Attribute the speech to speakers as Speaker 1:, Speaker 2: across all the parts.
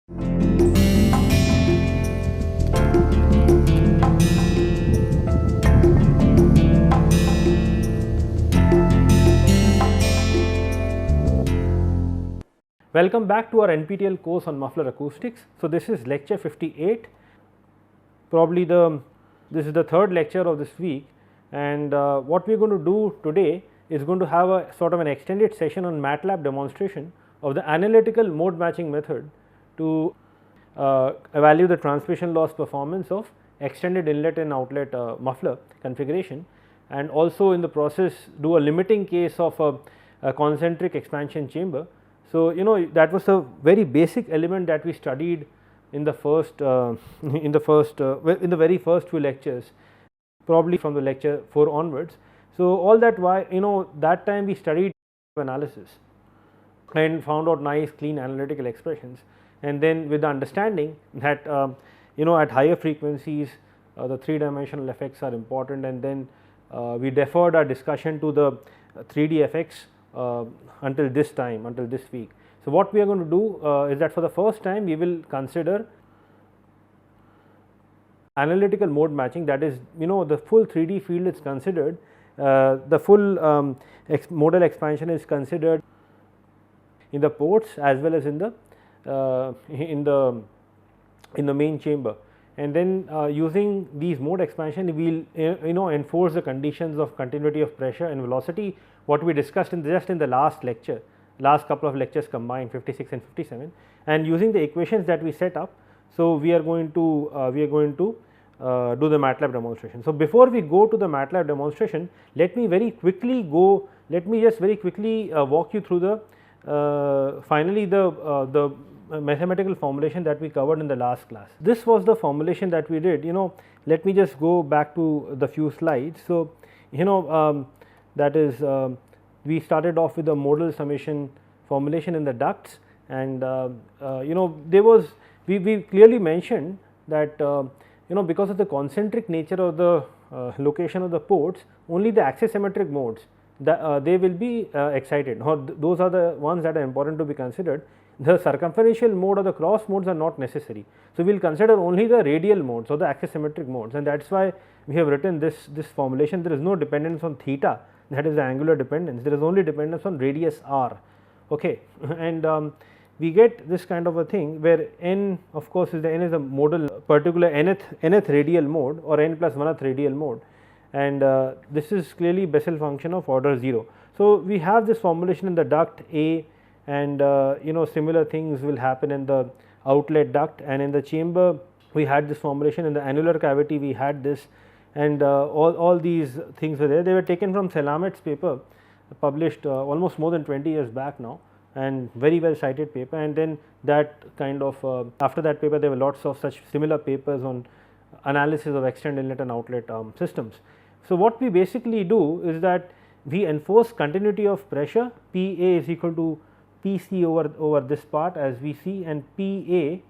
Speaker 1: Welcome back to our NPTEL course on muffler acoustics. So, this is lecture 58, probably this is the third lecture of this week, and what we are going to do today is going to have a sort of an extended session on Matlab demonstration of the analytical mode matching method to evaluate the transmission loss performance of extended inlet and outlet muffler configuration, and also in the process do a limiting case of a concentric expansion chamber. So, that was a very basic element that we studied in the very first few lectures, probably from the lecture 4 onwards. So, all that why that time we studied analysis and found out nice clean analytical expressions, and then with the understanding that at higher frequencies the 3-dimensional effects are important, and then we deferred our discussion to the 3D effects until this week. So, what we are going to do is that for the first time we will consider analytical mode matching, that is the full 3D field is considered, the full modal expansion is considered in the ports as well as in the main chamber, and then using these mode expansion we will enforce the conditions of continuity of pressure and velocity, what we discussed in the last couple of lectures combined 56 and 57, and using the equations that we set up. So, we are going to do the Matlab demonstration. So, before we go to the Matlab demonstration, let me just very quickly walk you through the finally the mathematical formulation that we covered in the last class. This was the formulation that we did. Let me just go back to the few slides. So, that is we started off with the modal summation formulation in the ducts, and there was we clearly mentioned that because of the concentric nature of the location of the ports, only the axisymmetric modes they will be excited, or those are the ones that are important to be considered. The circumferential mode or the cross modes are not necessary. So, we will consider only the radial modes or the axisymmetric modes, and that is why we have written this formulation. There is no dependence on theta, that is the angular dependence, there is only dependence on radius r, okay. And we get this kind of a thing where n of course is the modal particular nth radial mode or n plus 1th radial mode, and this is clearly Bessel function of order 0. So, we have this formulation in the duct A, and similar things will happen in the outlet duct, and in the chamber we had this formulation, in the annular cavity we had this, and all these things were there. They were taken from Salamet's paper published almost more than 20 years back now, and very well cited paper, and then that kind of after that paper there were lots of such similar papers on analysis of extended inlet and outlet systems. So, what we basically do is that we enforce continuity of pressure, Pa is equal to Pc over this part as we see, and Pb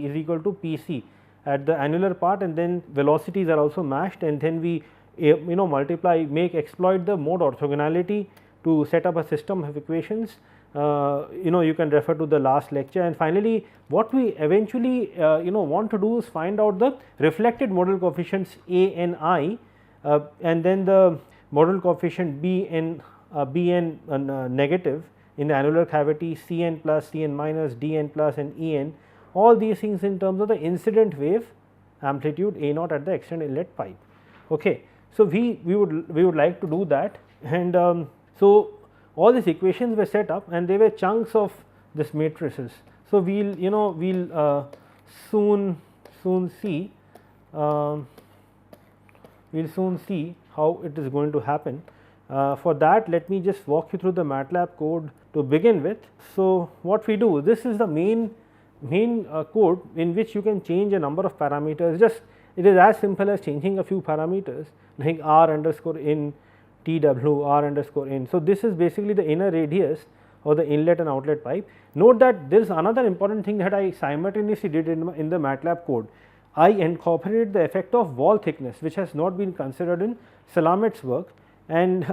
Speaker 1: is equal to Pc at the annular part, and then velocities are also matched, and then we exploit the mode orthogonality to set up a system of equations. You can refer to the last lecture, and finally what we eventually want to do is find out the reflected modal coefficients A and I, and then the modal coefficient Bn negative in the annular cavity, Cn plus, Cn minus, Dn plus and En, all these things in terms of the incident wave amplitude A naught at the extended inlet pipe, okay. So, we would like to do that, and so all these equations were set up and they were chunks of this matrices. So, we will soon see how it is going to happen. For that, let me just walk you through the Matlab code to begin with. So, what we do, this is the main code in which you can change a number of parameters. Just it is as simple as changing a few parameters like r underscore in, tw, r underscore in. So, this is basically the inner radius or the inlet and outlet pipe. Note that there is another important thing that I simultaneously did in the Matlab code. I incorporated the effect of wall thickness, which has not been considered in Salamet's work, and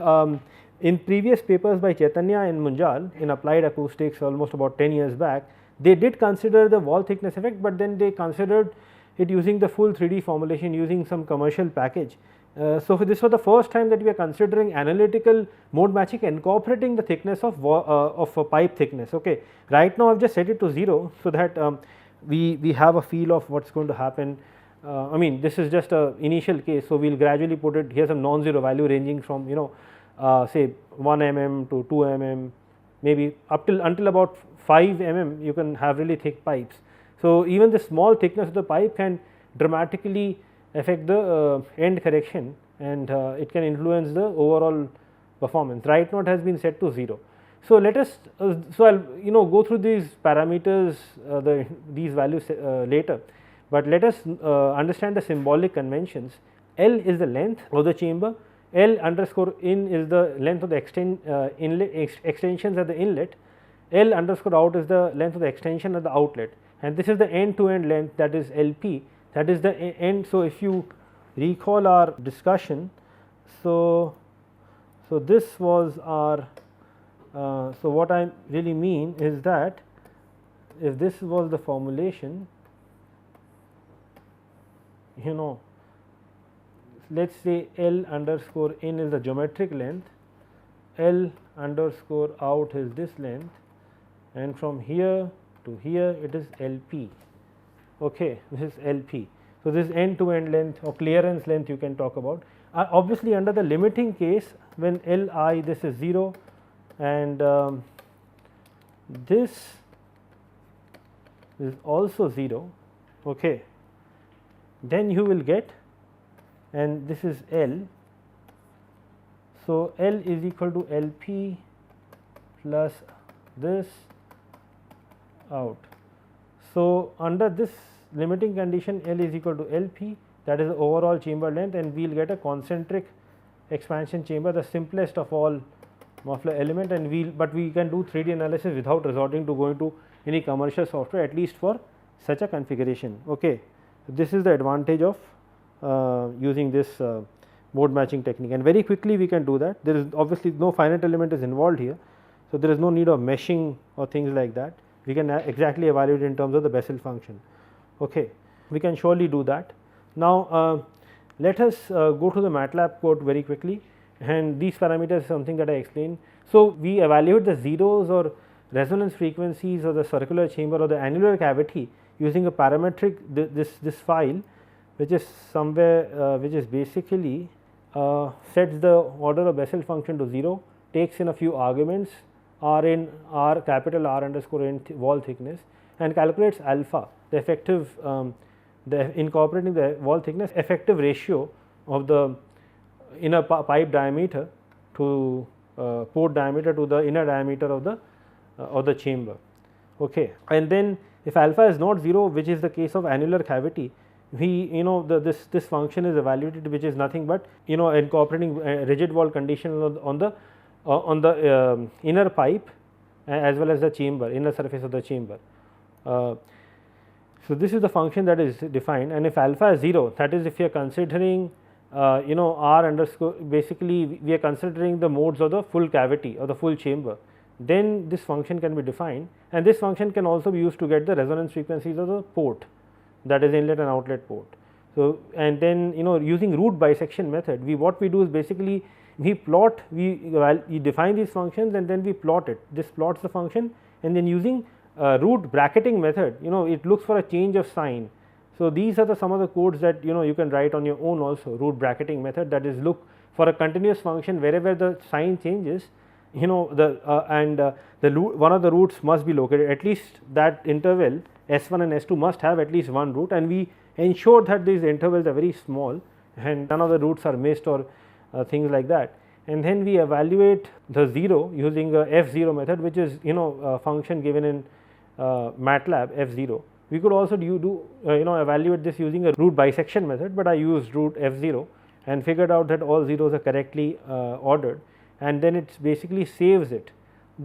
Speaker 1: in previous papers by Chaitanya and Munjal in applied acoustics almost about 10 years back, they did consider the wall thickness effect, but then they considered it using the full 3D formulation using some commercial package. So, this was the first time that we are considering analytical mode matching incorporating the thickness of a pipe thickness. Okay. Right now I have just set it to 0, so that we have a feel of what is going to happen. I mean, this is just a initial case, so we will gradually put it here, some non-zero value ranging from say 1 mm to 2 mm, maybe up till until about 5 mm you can have really thick pipes. So, even the small thickness of the pipe can dramatically affect the end correction, and it can influence the overall performance. Right now it has been set to 0. So, let us so I will go through these parameters, these values later, but let us understand the symbolic conventions. L is the length of the chamber, L underscore in is the length of the extensions at the inlet, L underscore out is the length of the extension at the outlet, and this is the end to end length, that is LP, that is the end. So, if you recall our discussion, so this was our so what I really mean is that if this was the formulation, let us say L underscore in is the geometric length, L underscore out is this length, and from here to here it is LP. Okay, this is LP. So, this end to end length or clearance length you can talk about. Obviously, under the limiting case, when Li this is 0 and this is also 0, okay, then you will get, and this is L. So, L is equal to LP plus this out. So, under this limiting condition, L is equal to LP, that is the overall chamber length, and we will get a concentric expansion chamber, the simplest of all muffler element, and we can do 3D analysis without resorting to going to any commercial software, at least for such a configuration. Okay. So, this is the advantage of using this mode matching technique, and very quickly we can do that. There is obviously no finite element is involved here. So, there is no need of meshing or things like that. We can exactly evaluate in terms of the Bessel function. Okay. We can surely do that. Now, let us go to the Matlab code very quickly, and these parameters is something that I explained. So, we evaluate the zeros or resonance frequencies of the circular chamber or the annular cavity using a parametric this file, which is somewhere which is basically sets the order of Bessel function to 0, takes in a few arguments R in R capital R underscore in wall thickness, and calculates alpha, the effective incorporating the wall thickness effective ratio of the inner pipe diameter to port diameter to the inner diameter of the chamber. Okay. And then if alpha is not 0, which is the case of annular cavity, we this function is evaluated, which is nothing but incorporating rigid wall condition on the inner pipe as well as the chamber, inner surface of the chamber. So, this is the function that is defined, and if alpha is 0, that is if you are considering R underscore, basically we are considering the modes of the full cavity or the full chamber, then this function can be defined, and this function can also be used to get the resonance frequencies of the port, that is inlet and outlet port. So, and then using root bisection method, what we do is basically we plot, we define these functions and then we plot it. This plots the function, and then using root bracketing method, it looks for a change of sign. So, these are some of the codes that you can write on your own also. Root bracketing method, that is look for a continuous function wherever the sign changes, one of the roots must be located, at least that interval S1 and S2 must have at least one root, and we ensure that these intervals are very small and none of the roots are missed or things like that. And then we evaluate the 0 using a F0 method, which is a function given in Matlab F0. We could also evaluate this using a root bisection method, but I used root F0 and figured out that all zeros are correctly ordered, and then it basically saves it.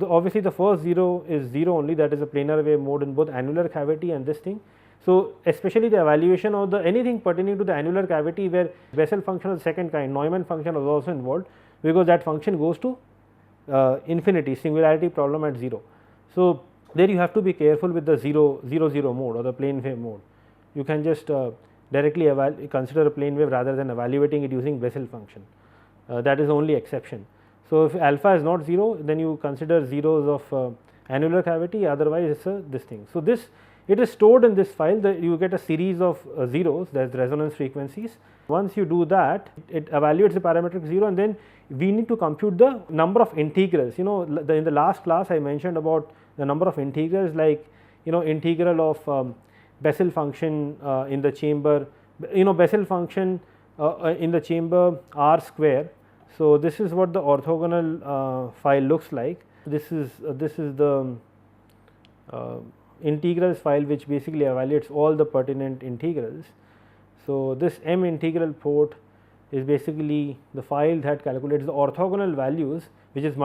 Speaker 1: Obviously, the first 0 is 0 only, that is a planar wave mode in both annular cavity and this thing. So, especially the evaluation of anything pertaining to the annular cavity where Bessel function of the second kind, Neumann function was also involved, because that function goes to infinity, singularity problem at 0. So, there you have to be careful with the 0 mode or the plane wave mode. You can just directly consider a plane wave rather than evaluating it using Bessel function. That is only exception. So, if alpha is not 0, then you consider zeros of annular cavity, otherwise it is this thing. So, this it is stored in this file that you get a series of zeros, that is resonance frequencies. Once you do that, it evaluates the parametric 0, and then we need to compute the number of integrals. You know, in the last class I mentioned about the number of integrals, like integral of Bessel function in the chamber, Bessel function in the chamber r square. So, this is what the orthogonal file looks like. This is the integrals file, which basically evaluates all the pertinent integrals. So, this M integral port is basically the file that calculates the orthogonal values, which is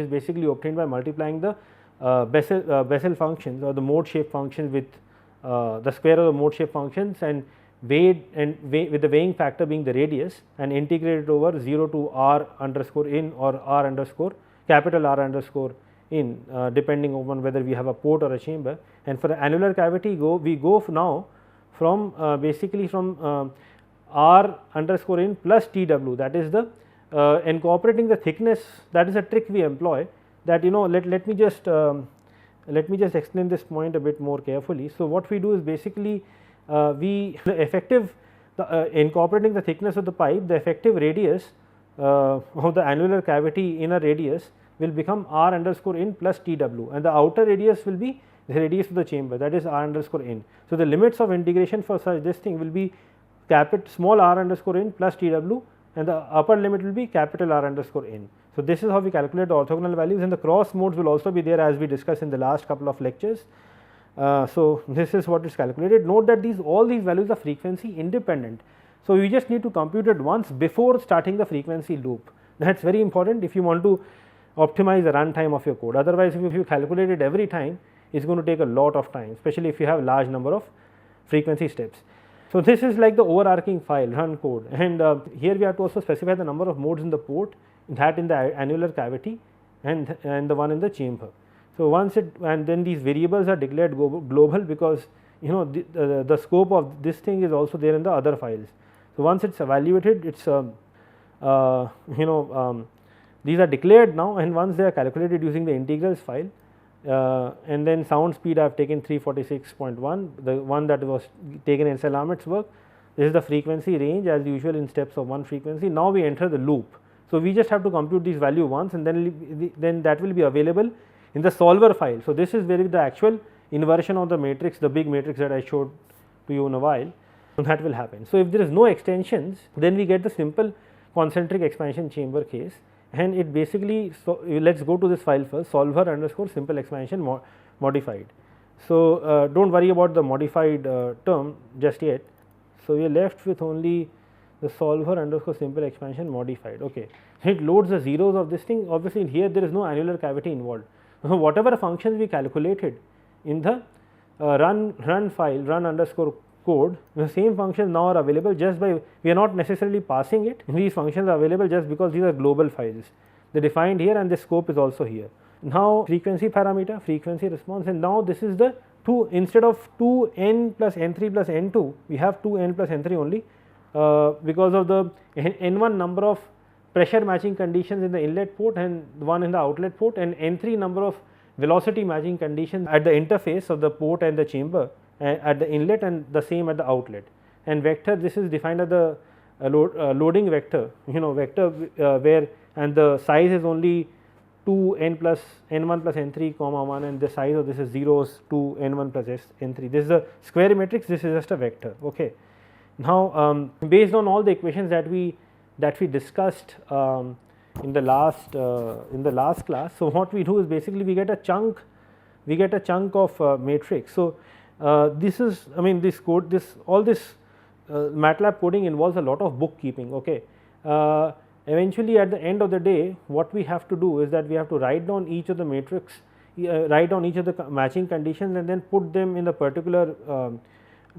Speaker 1: basically obtained by multiplying the Bessel functions or the mode shape functions with the square of the mode shape functions, and weighed with the weighing factor being the radius, and integrated over 0 to r underscore in or r underscore capital R underscore in, depending upon whether we have a port or a chamber. And for the annular cavity, we go now from basically from r underscore in plus Tw, that is the incorporating the thickness. That is a trick we employ, that let me just explain this point a bit more carefully. So, what we do is basically incorporating the thickness of the pipe, the effective radius of the annular cavity in a radius will become r underscore in plus Tw, and the outer radius will be the radius of the chamber, that is r underscore in. So, the limits of integration for such this thing will be small r underscore in plus Tw, and the upper limit will be capital R underscore in. So, this is how we calculate the orthogonal values, and the cross modes will also be there, as we discussed in the last couple of lectures. So, this is what is calculated. Note that all these values are frequency independent. So, you just need to compute it once before starting the frequency loop. That is very important if you want to optimize the runtime of your code. Otherwise, if you calculate it every time, it is going to take a lot of time, especially if you have large number of frequency steps. So, this is like the overarching file run code, and here we have to also specify the number of modes in the port, that in the annular cavity and the one in the chamber. So, and then these variables are declared global, because the scope of this thing is also there in the other files. So, once it is evaluated, it's these are declared now, and once they are calculated using the integrals file, and then sound speed I have taken 346.1, the one that was taken in Sir Ahmed's work. This is the frequency range as usual in steps of one frequency. Now, we enter the loop. So, we just have to compute this value once, and then that will be available in the solver file. So, this is where the actual inversion of the matrix, the big matrix that I showed to you in a while, that will happen. So, if there is no extensions, then we get the simple concentric expansion chamber case, and it basically, so let us go to this file first, solver underscore simple expansion modified. So, do not worry about the modified term just yet. So, we are left with only the solver underscore simple expansion modified. Okay. It loads the zeros of this thing. Obviously, here there is no annular cavity involved. So, whatever functions we calculated in the run file, run underscore code, the same functions now are available just by, we are not necessarily passing it. These functions are available just because these are global files. They are defined here, and the scope is also here. Now, frequency parameter, frequency response, and now this is the 2, instead of 2n plus n3 plus n2, we have 2n plus n3 only, because of the n1 number of pressure matching conditions in the inlet port and one in the outlet port, and n3 number of velocity matching conditions at the interface of the port and the chamber at the inlet, and the same at the outlet. And vector, this is defined as the loading vector, vector where, and the size is only 2n plus n1 plus n3 comma 1, and the size of this is zeros 2 n1 plus n3. This is a square matrix, this is just a vector. Okay. Now, based on all the equations that we discussed in the last class, so what we do is basically we get a chunk of matrix. So, this is, I mean, this code, all this MATLAB coding involves a lot of bookkeeping. Okay. Eventually, at the end of the day, what we have to do is that we have to write down each of the matrix, write down each of the matching conditions, and then put them in the particular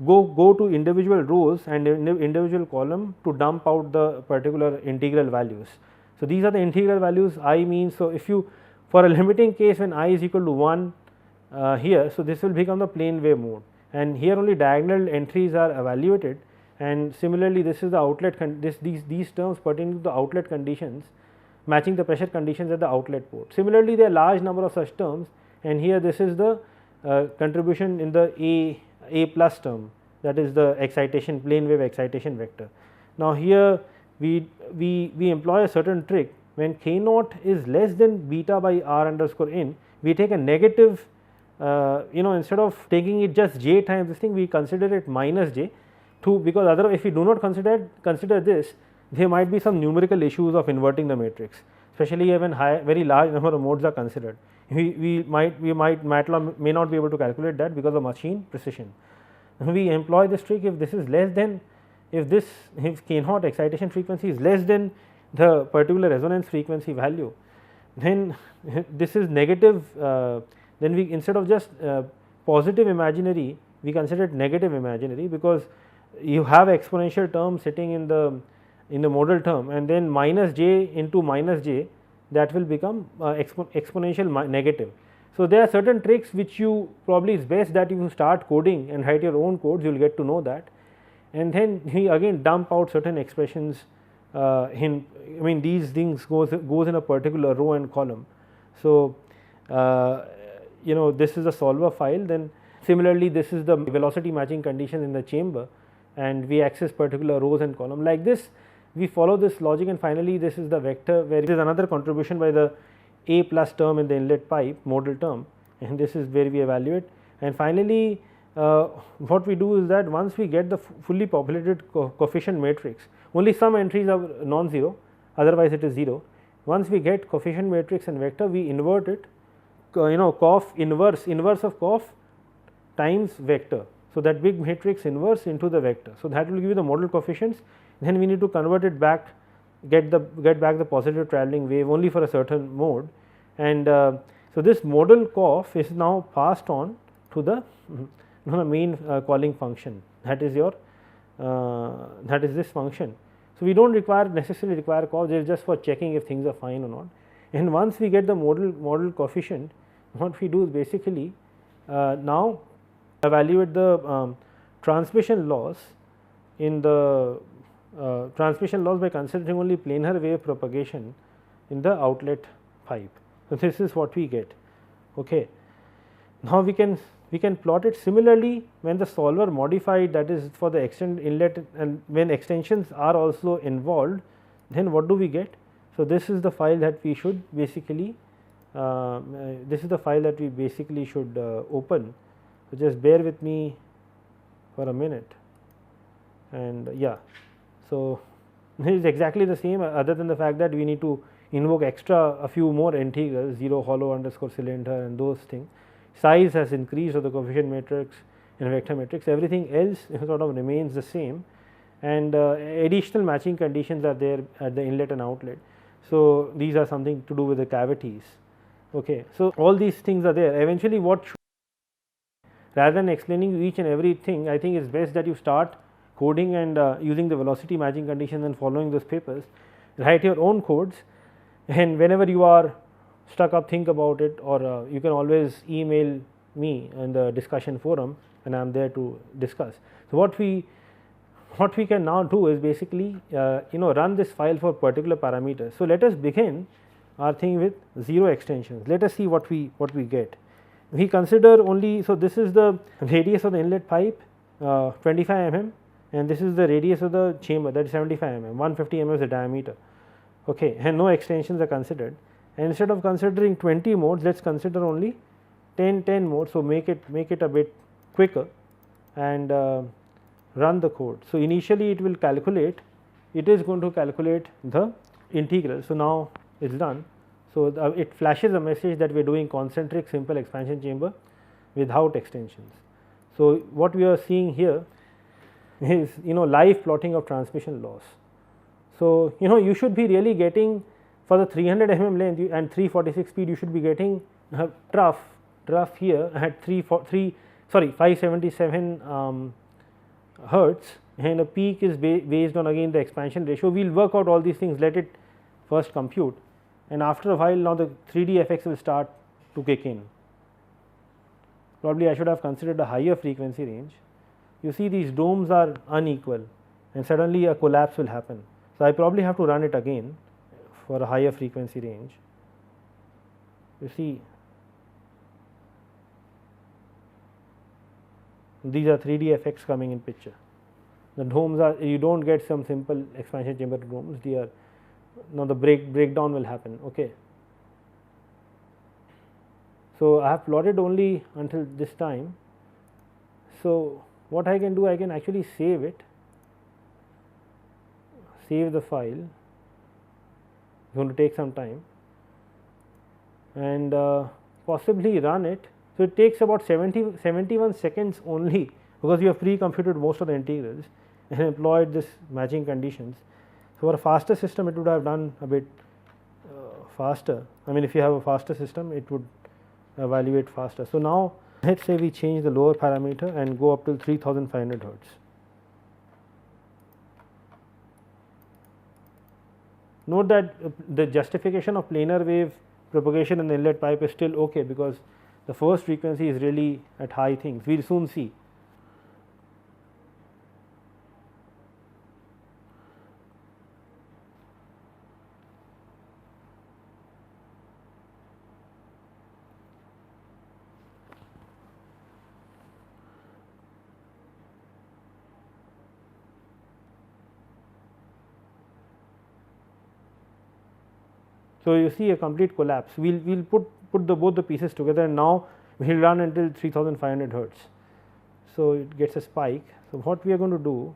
Speaker 1: go to individual rows and individual column to dump out the particular integral values. So, these are the integral values. I means, so if you, for a limiting case when I is equal to 1, here. So, this will become the plane wave mode, and here only diagonal entries are evaluated, and similarly this is the outlet these terms pertaining to the outlet conditions matching the pressure conditions at the outlet port. Similarly, there are large number of such terms, and here this is the contribution in the A plus term, that is the excitation plane wave excitation vector. Now, here we employ a certain trick. When k naught is less than beta by r underscore n, we take a negative, instead of taking it just j times this thing, we consider it minus j, because otherwise if we do not consider this, there might be some numerical issues of inverting the matrix, especially when very large number of modes are considered. Matlab may not be able to calculate that because of machine precision. We employ this trick. If this is less than, if k naught excitation frequency is less than the particular resonance frequency value, then this is negative, then we, instead of just positive imaginary, we consider it negative imaginary, because you have exponential term sitting in the modal term, and then minus j into minus j, that will become exponential negative. So, there are certain tricks which you probably is best that you start coding and write your own codes, you will get to know that, and then we again dump out certain expressions these things goes in a particular row and column. So, this is the solver file. Then similarly, this is the velocity matching condition in the chamber, and we access particular rows and column like this. We follow this logic, and finally, this is the vector where it is another contribution by the A plus term in the inlet pipe modal term, and this is where we evaluate. And finally, what we do is that once we get the fully populated coefficient matrix, only some entries are non-zero, otherwise it is 0. Once we get coefficient matrix and vector, we invert it, cof inverse of cof times vector. So, that big matrix inverse into the vector. So, that will give you the modal coefficients. Then we need to convert it back, get back the positive travelling wave only for a certain mode, and so this modal cof is now passed on to the main calling function, that is your this function. So, we do not necessarily require cof, it is just for checking if things are fine or not. And once we get the modal coefficient, what we do is basically now evaluate the transmission loss in the transmission loss by considering only planar wave propagation in the outlet pipe. So, this is what we get. Okay. Now, we can plot it similarly when the solver modified, that is for the inlet, and when extensions are also involved, then what do we get? So, this is the file that we should basically open. So, just bear with me for a minute, and yeah. So, it is exactly the same, other than the fact that we need to invoke a few more integrals, 0 hollow underscore cylinder and those things. Size has increased of the coefficient matrix and vector matrix, everything else sort of remains the same, and additional matching conditions are there at the inlet and outlet. So, these are something to do with the cavities. Okay. So, all these things are there. Eventually, rather than explaining each and everything, I think it is best that you start coding and using the velocity matching conditions and following those papers, write your own codes, and whenever you are stuck up, think about it, or you can always email me in the discussion forum, and I am there to discuss. So, what we can now do is basically run this file for particular parameters. So, let us begin our thing with 0 extensions. Let us see what we get. We consider only, so this is the radius of the inlet pipe 25 mm, and this is the radius of the chamber, that is 75 mm, 150 mm is the diameter. Okay, and no extensions are considered, and instead of considering 20 modes, let us consider only 10 modes. So, make it a bit quicker and run the code. So, initially it will calculate, it is going to calculate the integral. So, now it is done. So, it flashes a message that we are doing concentric simple expansion chamber without extensions. So, what we are seeing here is live plotting of transmission loss. So, you should be really getting for the 300 mm length and 346 speed, you should be getting a trough here at 577 hertz, and a peak is based on again the expansion ratio. We will work out all these things, let it first compute, and after a while now the 3D effects will start to kick in. probably I should have considered a higher frequency range. You see these domes are unequal and suddenly a collapse will happen. So, I probably have to run it again for a higher frequency range. You see these are 3D effects coming in picture. The domes are, you do not get some simple expansion chamber domes, they are now the breakdown will happen. Okay. So, I have plotted only until this time. So, what I can do, I can actually save it, save the file, it is going to take some time, and possibly run it. So, it takes about 71 seconds only, because you have pre-computed most of the integrals and employed this matching conditions. So, for a faster system it would have done a bit faster. I mean, if you have a faster system it would evaluate faster. So, now let us say we change the lower parameter and go up to 3500 hertz. Note that the justification of planar wave propagation in the inlet pipe is still okay, because the first frequency is really at high things, we will soon see. So, you see a complete collapse, we will put both the pieces together, and now we will run until 3500 hertz. So, it gets a spike. So, what we are going to do,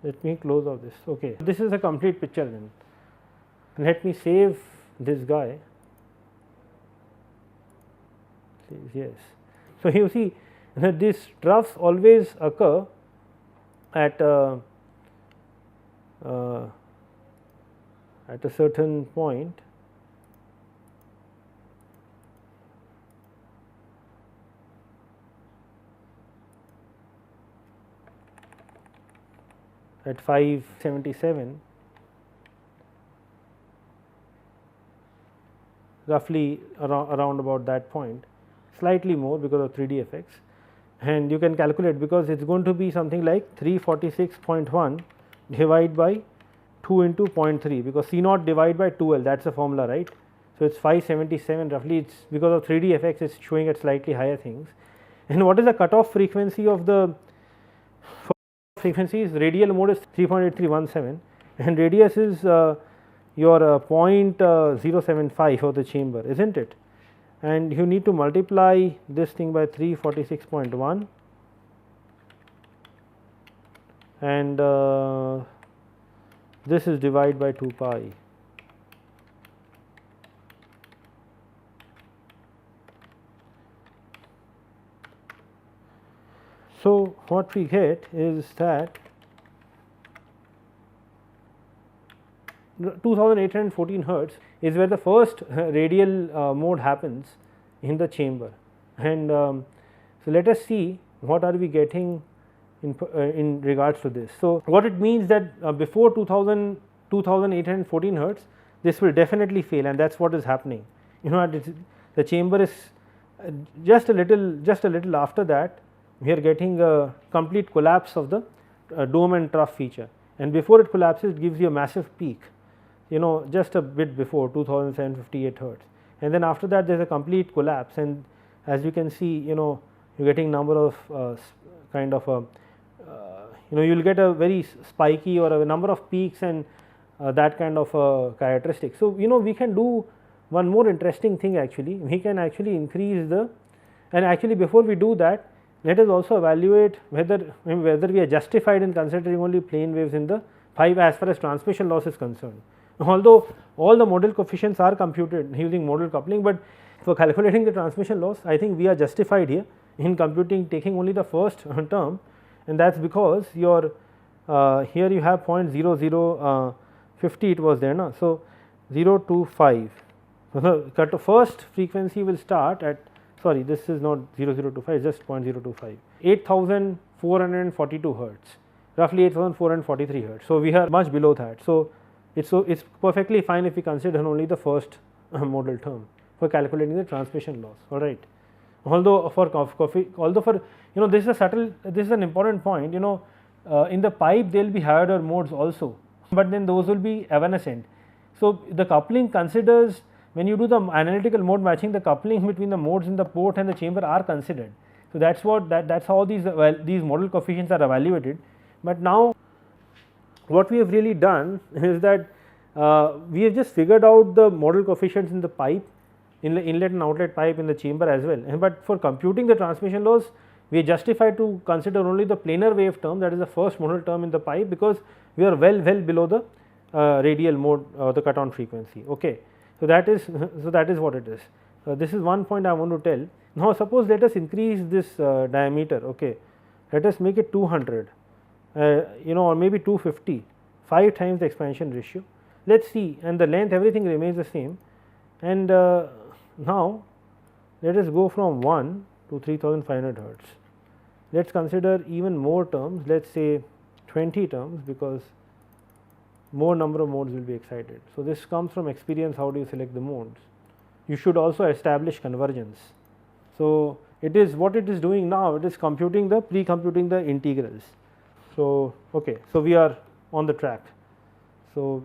Speaker 1: let me close out this. Okay. This is a complete picture then. Let me save this guy. Yes. So, you see that these troughs always occur at a certain point. At 577, roughly around about that point, slightly more because of 3D effects, and you can calculate, because it is going to be something like 346.1 divided by 2 into 0.3, because C naught divided by 2L, that is the formula, right. So, it is 577 roughly, it is because of 3D effects it is showing at slightly higher things. And what is the cutoff frequency of the frequencies? Radial mode is 3.8317 and radius is your 0.075 of the chamber, is not it, and you need to multiply this thing by 346.1 and this is divided by 2 pi. So, what we get is that 2814 hertz is where the first radial mode happens in the chamber, and so let us see what are we getting in regards to this. So, what it means that before 2814 hertz this will definitely fail, and that is what is happening. You know, the chamber is just a little after that we are getting a complete collapse of the dome and trough feature, and before it collapses it gives you a massive peak, you know, just a bit before 2758 hertz, and then after that there is a complete collapse, and as you can see, you know, you are getting number of kind of a you know, you will get a very spiky or a number of peaks and that kind of characteristic. So, you know, we can do one more interesting thing actually, we can actually increase the, and actually before we do that let us also evaluate whether we are justified in considering only plane waves in the pipe as far as transmission loss is concerned. Although all the modal coefficients are computed using modal coupling, but for calculating the transmission loss I think we are justified here in computing taking only the first term, and that is because your here you have 0.0050 it was there, no? So, 025. So, the first frequency will start at, sorry, this is not 0025, just 0.025, 8442 hertz, roughly 8443 hertz. So, we are much below that. So, it's perfectly fine if we consider only the first modal term for calculating the transmission loss, all right. Although for this is a subtle, this is an important point, in the pipe there will be higher order modes also, but then those will be evanescent. So, the coupling considers, when you do the analytical mode matching, the coupling between the modes in the port and the chamber are considered. So, that is how these modal coefficients are evaluated. But now what we have really done is that we have just figured out the modal coefficients in the pipe, in the inlet and outlet pipe, in the chamber as well, but for computing the transmission loss we are justified to consider only the planar wave term, that is the first modal term in the pipe, because we are well below the radial mode the cut on frequency. Okay. So, that is what it is. This is one point I want to tell. Now, suppose let us increase this diameter, okay, let us make it 200 or maybe 250, 5 times the expansion ratio. Let us see, and the length, everything remains the same, and now let us go from 1 to 3500 hertz. Let us consider even more terms, let us say 20 terms, because more number of modes will be excited. So, this comes from experience, how do you select the modes. You should also establish convergence. So, it is what it is doing now, it is computing the pre-computing the integrals. So, okay, so we are on the track. So,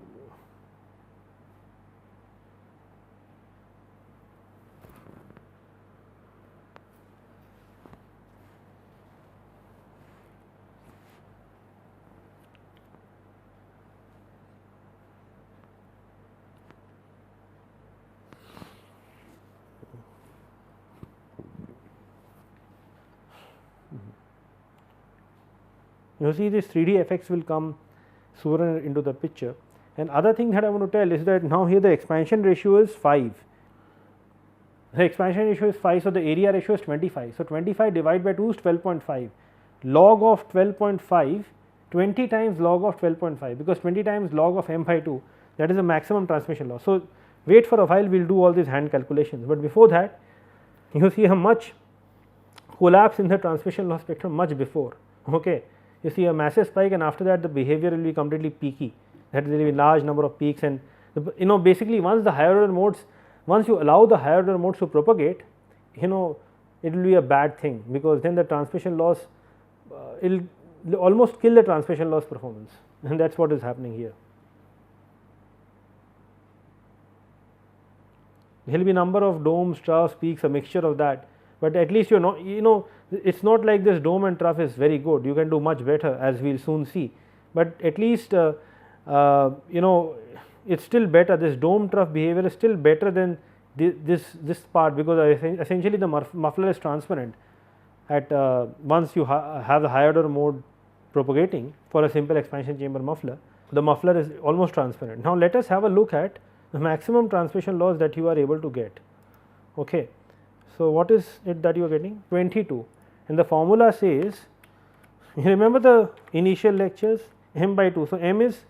Speaker 1: you see these 3D effects will come sooner into the picture. And other thing that I want to tell is that now here the expansion ratio is 5, the expansion ratio is 5, so the area ratio is 25. So, 25 divided by 2 is 12.5, log of 12.5, 20 times log of 12.5, because 20 times log of m by 2, that is the maximum transmission loss. So, wait for a while, we will do all these hand calculations, but before that you see a much collapse in the transmission loss spectrum much before. Okay. You see a massive spike, and after that the behavior will be completely peaky, that there will be large number of peaks, and basically once the higher order modes, once you allow the higher order modes to propagate, it will be a bad thing, because then the transmission loss it will almost kill the transmission loss performance, and that is what is happening here. There will be number of domes, troughs, peaks, a mixture of that, but at least it is not like this dome and trough is very good, you can do much better, as we will soon see, but at least it is still better, this dome trough behavior is still better than this part, because essentially the muffler is transparent at once you have the higher order mode propagating for a simple expansion chamber muffler, the muffler is almost transparent. Now, let us have a look at the maximum transmission loss that you are able to get. Okay. So, what is it that you are getting? 22, and the formula says, you remember the initial lectures, m by 2. So, m is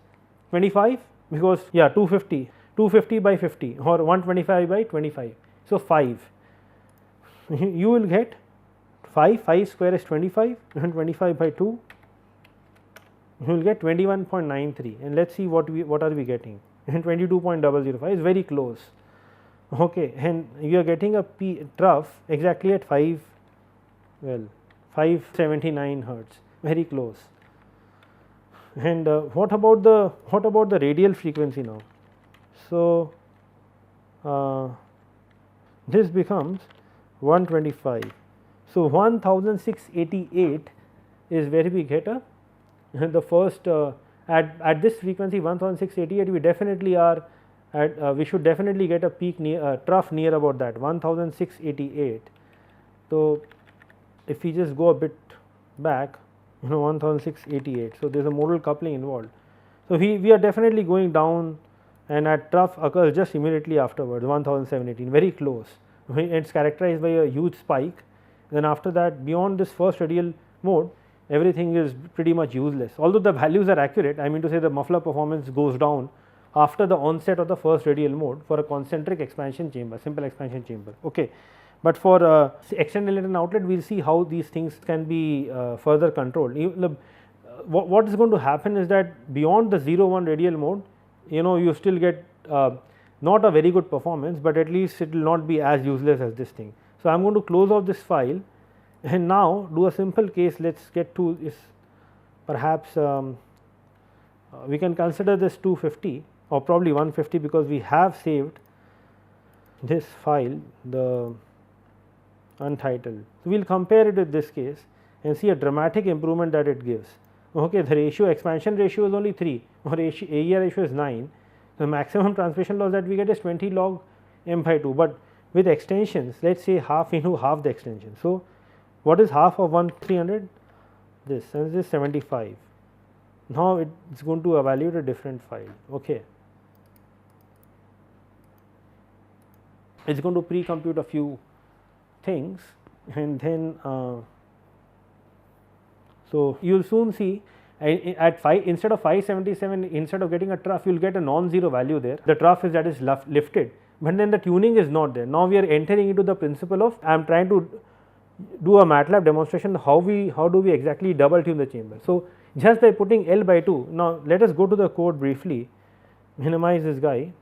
Speaker 1: 25, because 250 by 50 or 125 by 25. So, 5 you will get 5 square is 25 and 25 by 2 you will get 21.93, and let us see what are we getting, and 22.005 is very close. Okay, and you are getting a trough exactly at 579 hertz, very close. And what about the radial frequency now? So, this becomes 125. So, 1688 is where we get the first at this frequency 1688, we definitely are at we should definitely get a peak near trough near about that 1688. So, if we just go a bit back, 1688. So, there is a modal coupling involved. So, we are definitely going down, and at trough occurs just immediately afterwards 1718, very close. It is characterized by a huge spike. Then after that, beyond this first radial mode, everything is pretty much useless. Although the values are accurate, I mean to say the muffler performance goes down after the onset of the first radial mode for a concentric expansion chamber, simple expansion chamber. Okay. But for extended inlet and outlet, we will see how these things can be further controlled. What is going to happen is that beyond the 0-1 radial mode, you still get not a very good performance, but at least it will not be as useless as this thing. So, I am going to close off this file and now do a simple case. Let us get to is perhaps we can consider this 250 or probably 150, because we have saved this file, the Untitled. So, we will compare it with this case and see a dramatic improvement that it gives. Okay, the ratio, expansion ratio is only 3 or AER ratio is 9. The maximum transmission loss that we get is 20 log m by 2, but with extensions, let us say half into half the extension. So, what is half of 300? This, and this is 75. Now, it is going to evaluate a different file. Okay. It is going to pre-compute a few things, and then so you will soon see at 5, instead of 577, instead of getting a trough, you will get a non-zero value there. The trough is that is lifted, but then the tuning is not there. Now, we are entering into the principle of, I am trying to do a MATLAB demonstration how do we exactly double tune the chamber. So, just by putting L by 2, now let us go to the code briefly, minimize this guy,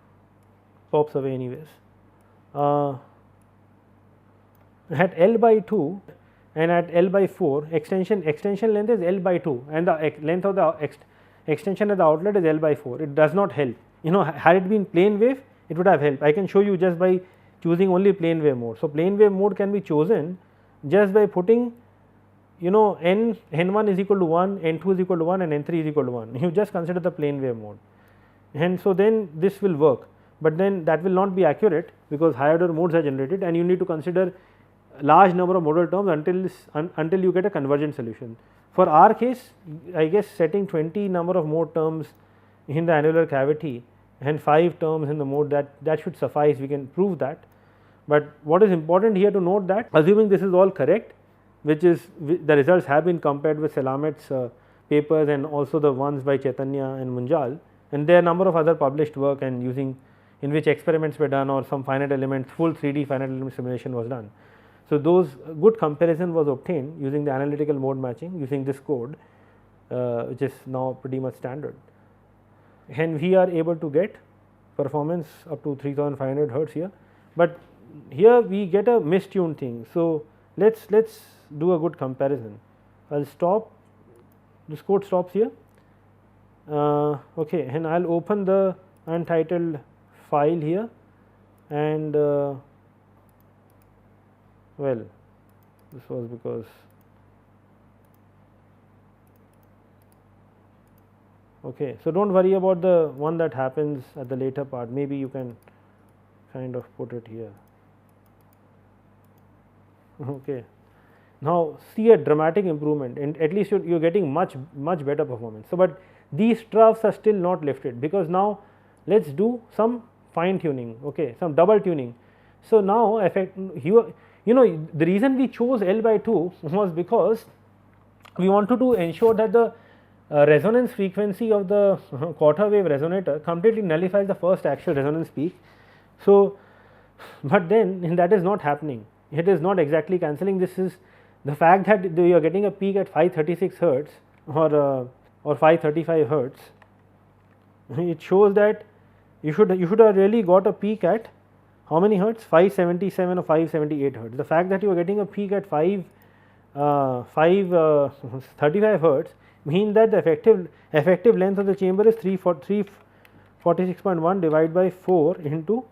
Speaker 1: pops away anyways. At L by 2 and at L by 4, extension length is L by 2 and the length of the extension at the outlet is L by 4. It does not help. Had it been plane wave, it would have helped. I can show you just by choosing only plane wave mode. So, plane wave mode can be chosen just by putting n1 is equal to 1, n2 is equal to 1 and n3 is equal to 1. You just consider the plane wave mode, and so then this will work, but then that will not be accurate because higher order modes are generated and you need to consider large number of modal terms until you get a convergent solution. For our case, I guess setting 20 number of mode terms in the annular cavity and 5 terms in the mode, that should suffice. We can prove that. But what is important here to note that, assuming this is all correct, which is the results have been compared with Salamet's papers and also the ones by Chaitanya and Munjal, and there are number of other published work and using in which experiments were done or some finite elements, full 3D finite element simulation was done. So, those good comparison was obtained using the analytical mode matching using this code, which is now pretty much standard, and we are able to get performance up to 3500 hertz here, but here we get a mistuned thing. So, let's do a good comparison. I will stop, this code stops here, okay, and I will open the Untitled file here, and well, this was because okay. So, do not worry about the one that happens at the later part, maybe you can kind of put it here. Okay. Now, see a dramatic improvement, and at least you are getting much better performance. So, but these troughs are still not lifted, because now let us do some fine tuning, okay, some double tuning. So, now the reason we chose L by 2 was because we wanted to ensure that the resonance frequency of the quarter wave resonator completely nullifies the first actual resonance peak. So, but then that is not happening, it is not exactly cancelling. This is the fact that you are getting a peak at 536 hertz or 535 hertz. It shows that you should have really got a peak at how many hertz? 577 or 578 hertz. The fact that you are getting a peak at 535 hertz means that the effective length of the chamber is 346.1 divided by 4 into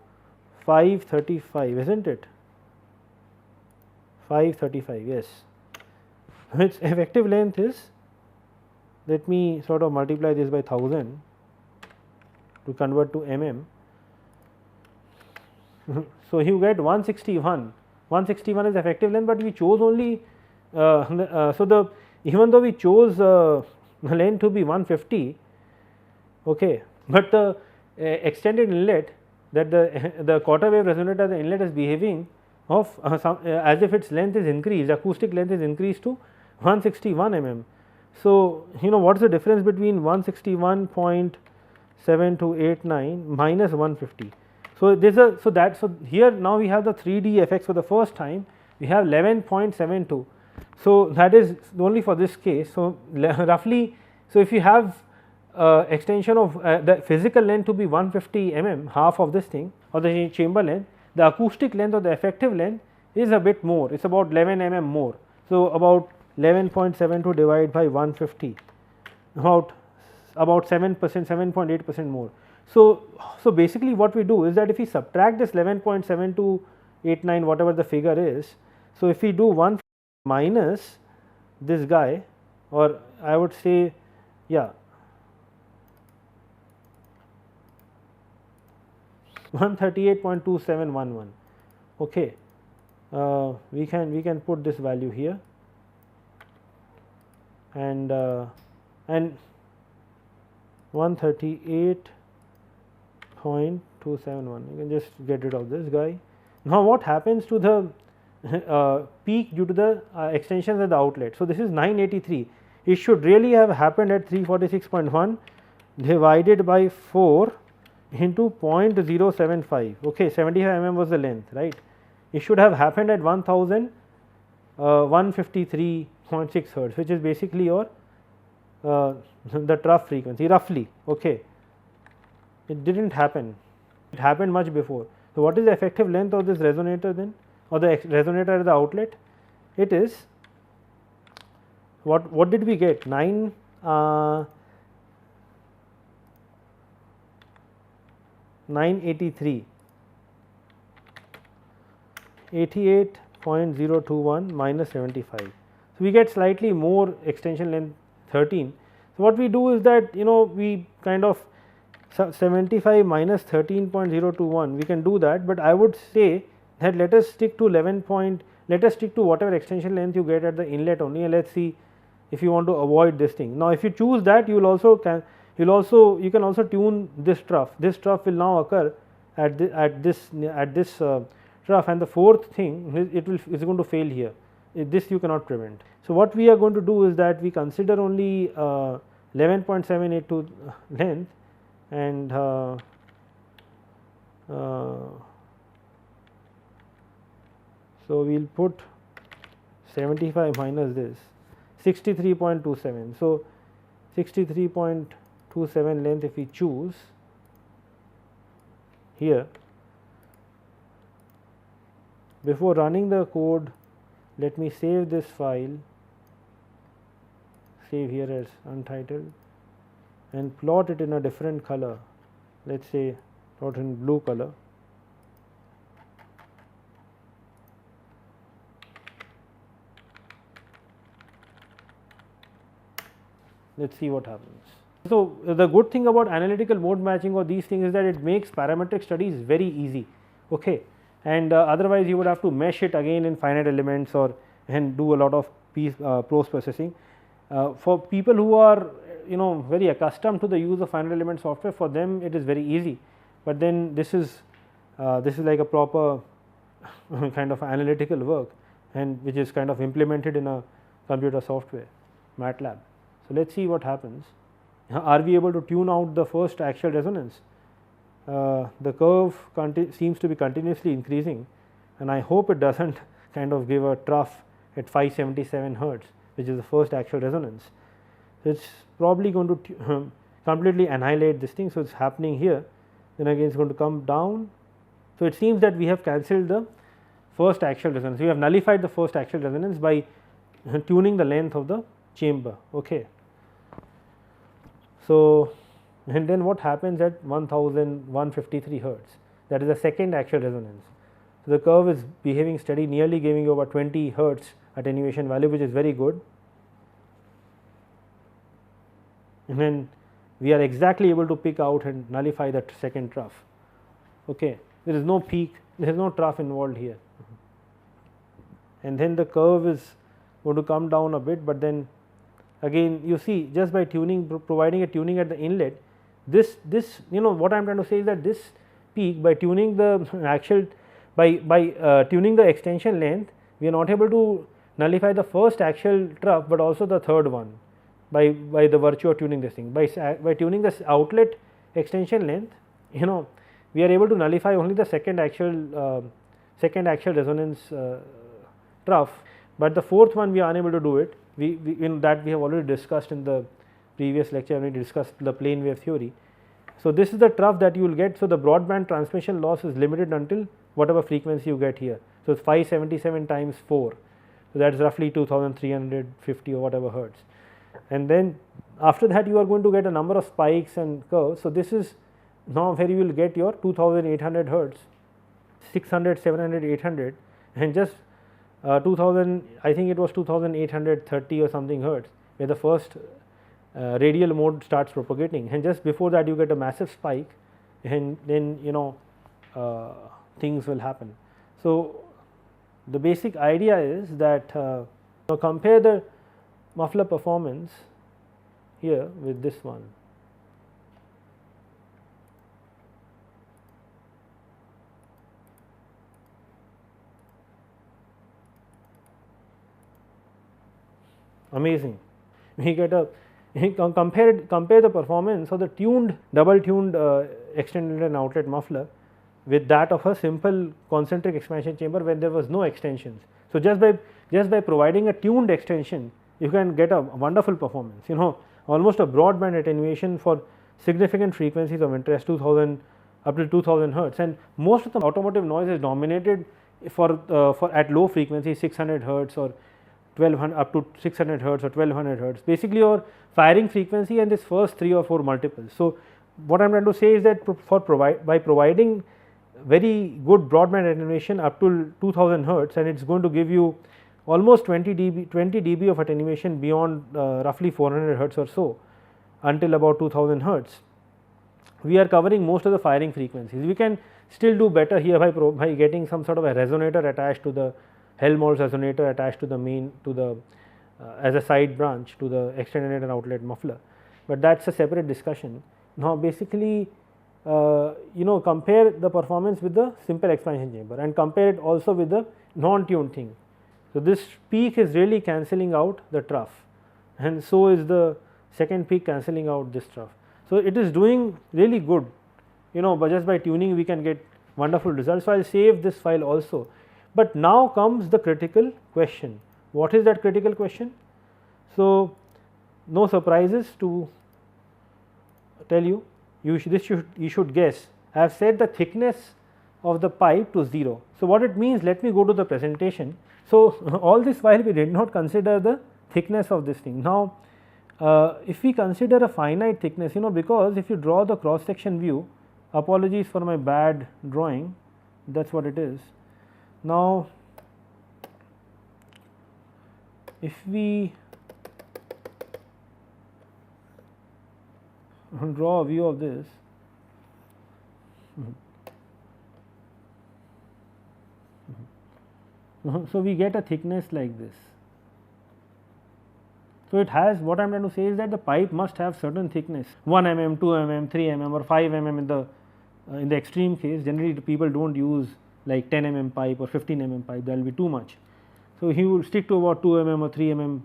Speaker 1: 535, isn't it? 535, yes. Its effective length is, let me sort of multiply this by 1000 to convert to mm. So, you get 161 is effective length, but we chose only so even though we chose the length to be 150, okay, but the extended inlet, that the quarter wave resonator, the inlet is behaving of as if its length is increased, acoustic length is increased to 161 mm. So, what is the difference between 161.1 7289 minus 150. So, this is so here now we have the 3D effects for the first time, we have 11.72. So, that is only for this case. So, roughly, so if you have extension of the physical length to be 150 mm, half of this thing, or the chamber length, the acoustic length or the effective length is a bit more, it is about 11 mm more. So, about 11.72 divided by 150, about 7%, 7.8% more. So, basically what we do is that if we subtract this 11.7289 whatever the figure is, so if we do 1 minus this guy, or I would say, yeah, 138.2711, okay, we can put this value here, and 138.271, you can just get rid of this guy. Now, what happens to the peak due to the extensions at the outlet? So, this is 983, it should really have happened at 346.1 divided by 4 into 0.075, okay, 75 mm was the length, right. It should have happened at 1153.6 hertz, which is basically your the trough frequency roughly, okay. It did not happen, it happened much before. So, what is the effective length of this resonator then, or the resonator at the outlet? It is, what did we get, 983, 88.021 minus 75. So, we get slightly more extension length 13. So, what we do is that we kind of 75 minus 13.021, we can do that, but I would say that let us stick to let us stick to whatever extension length you get at the inlet only, and let us see if you want to avoid this thing. Now, if you choose that, you can also tune this trough. This trough will now occur at this trough, and the fourth thing is going to fail here. This you cannot prevent. So, what we are going to do is that we consider only 11.782 length, and so we will put 75 minus this 63.27. So, 63.27 length if we choose here. Before running the code, let me save this file, save here as untitled, and plot it in a different color, let us say plot in blue color. Let us see what happens. So, the good thing about analytical mode matching or these things is that it makes parametric studies very easy, okay. And otherwise you would have to mesh it again in finite elements or and do a lot of post processing. For people who are very accustomed to the use of finite element software, for them it is very easy, but then this is like a proper kind of analytical work, and which is kind of implemented in a computer software, Matlab. So, let us see what happens. Are we able to tune out the first axial resonance? The curve seems to be continuously increasing, and I hope it does not kind of give a trough at 577 hertz, which is the first axial resonance. So, it is probably going to completely annihilate this thing. So, it is happening here, then again it is going to come down. So, it seems that we have cancelled the first axial resonance, we have nullified the first axial resonance by tuning the length of the chamber, okay. So, and then what happens at 1153 hertz, that is the second axial resonance. So, the curve is behaving steady, nearly giving you about 20 hertz attenuation value, which is very good, and then we are exactly able to pick out and nullify that second trough, okay. There is no peak, there is no trough involved here, and then the curve is going to come down a bit, but then again you see just by tuning, providing a tuning at the inlet, this what I am trying to say is that this peak, by tuning the axial, by tuning the extension length, we are not able to nullify the first axial trough, but also the third one by the virtue of tuning this thing. By tuning this outlet extension length, we are able to nullify only the second axial resonance trough, but the fourth one we are unable to do it. We in that we have already discussed in the previous lecture when we discussed the plane wave theory. So, this is the trough that you will get. So, the broadband transmission loss is limited until whatever frequency you get here. So, it is 577 times 4. So, that is roughly 2350 or whatever hertz, and then after that you are going to get a number of spikes and curves. So, this is now where you will get your 2800 hertz, 600, 700, 800, and just 2000, I think it was 2830 or something hertz, where the first radial mode starts propagating, and just before that you get a massive spike, and then things will happen. So, the basic idea is that compare the muffler performance here with this one. Amazing. We get a compare the performance of the double tuned extended and outlet muffler with that of a simple concentric expansion chamber when there was no extensions. So, just by providing a tuned extension, you can get a wonderful performance, almost a broadband attenuation for significant frequencies of interest, 2000 up to 2000 hertz, and most of the automotive noise is dominated for at low frequency 600 hertz or 1200 up to 600 hertz or 1200 hertz, basically your firing frequency and this first 3 or 4 multiples. So, what I am trying to say is that by providing very good broadband attenuation up to 2000 hertz, and it is going to give you almost 20 dB of attenuation beyond roughly 400 hertz or so until about 2000 hertz. We are covering most of the firing frequencies. We can still do better here by getting some sort of a resonator attached to the Helmholtz resonator attached to the main as a side branch to the extended and outlet muffler, but that is a separate discussion. Now, basically compare the performance with the simple expansion chamber and compare it also with the non-tuned thing. So, this peak is really cancelling out the trough, and so is the second peak cancelling out this trough. So, it is doing really good, but just by tuning we can get wonderful results. So, I will save this file also. But now comes the critical question. What is that critical question? So, no surprises to tell you, you should guess. I have set the thickness of the pipe to 0. So, what it means, let me go to the presentation. So, all this while we did not consider the thickness of this thing. Now, if we consider a finite thickness, because if you draw the cross section view, apologies for my bad drawing, that is what it is. Now, if we draw a view of this, so we get a thickness like this. So, it has, what I am trying to say is that the pipe must have certain thickness, 1 mm, 2 mm, 3 mm or 5 mm in the extreme case. Generally people do not use like 10 mm pipe or 15 mm pipe, that will be too much. So, he will stick to about 2 mm or 3 mm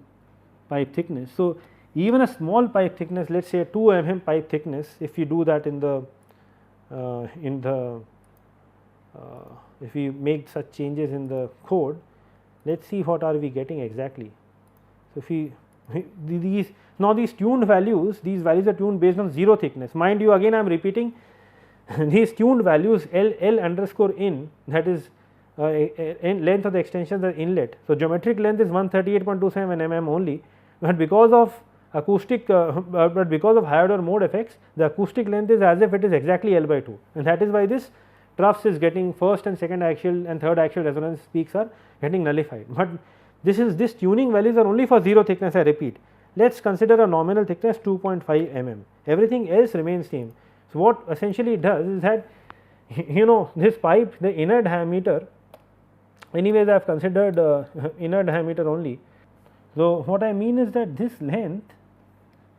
Speaker 1: pipe thickness. So, even a small pipe thickness, let us say 2 mm pipe thickness, if you do that if we make such changes in the code, let us see what are we getting exactly. So, if we these tuned values, these values are tuned based on 0 thickness. Mind you, again I am repeating, these tuned values L underscore in, that is length of the extension, the inlet. So, geometric length is 138.27 mm only, but because of acoustic because of higher order mode effects, the acoustic length is as if it is exactly L by 2, and that is why this troughs is getting first and second axial and third axial resonance peaks are getting nullified. But this tuning values are only for 0 thickness, I repeat. Let us consider a nominal thickness 2.5 mm, everything else remains same. So, what essentially it does is that this pipe, the inner diameter, anyways I have considered inner diameter only. So, what I mean is that this length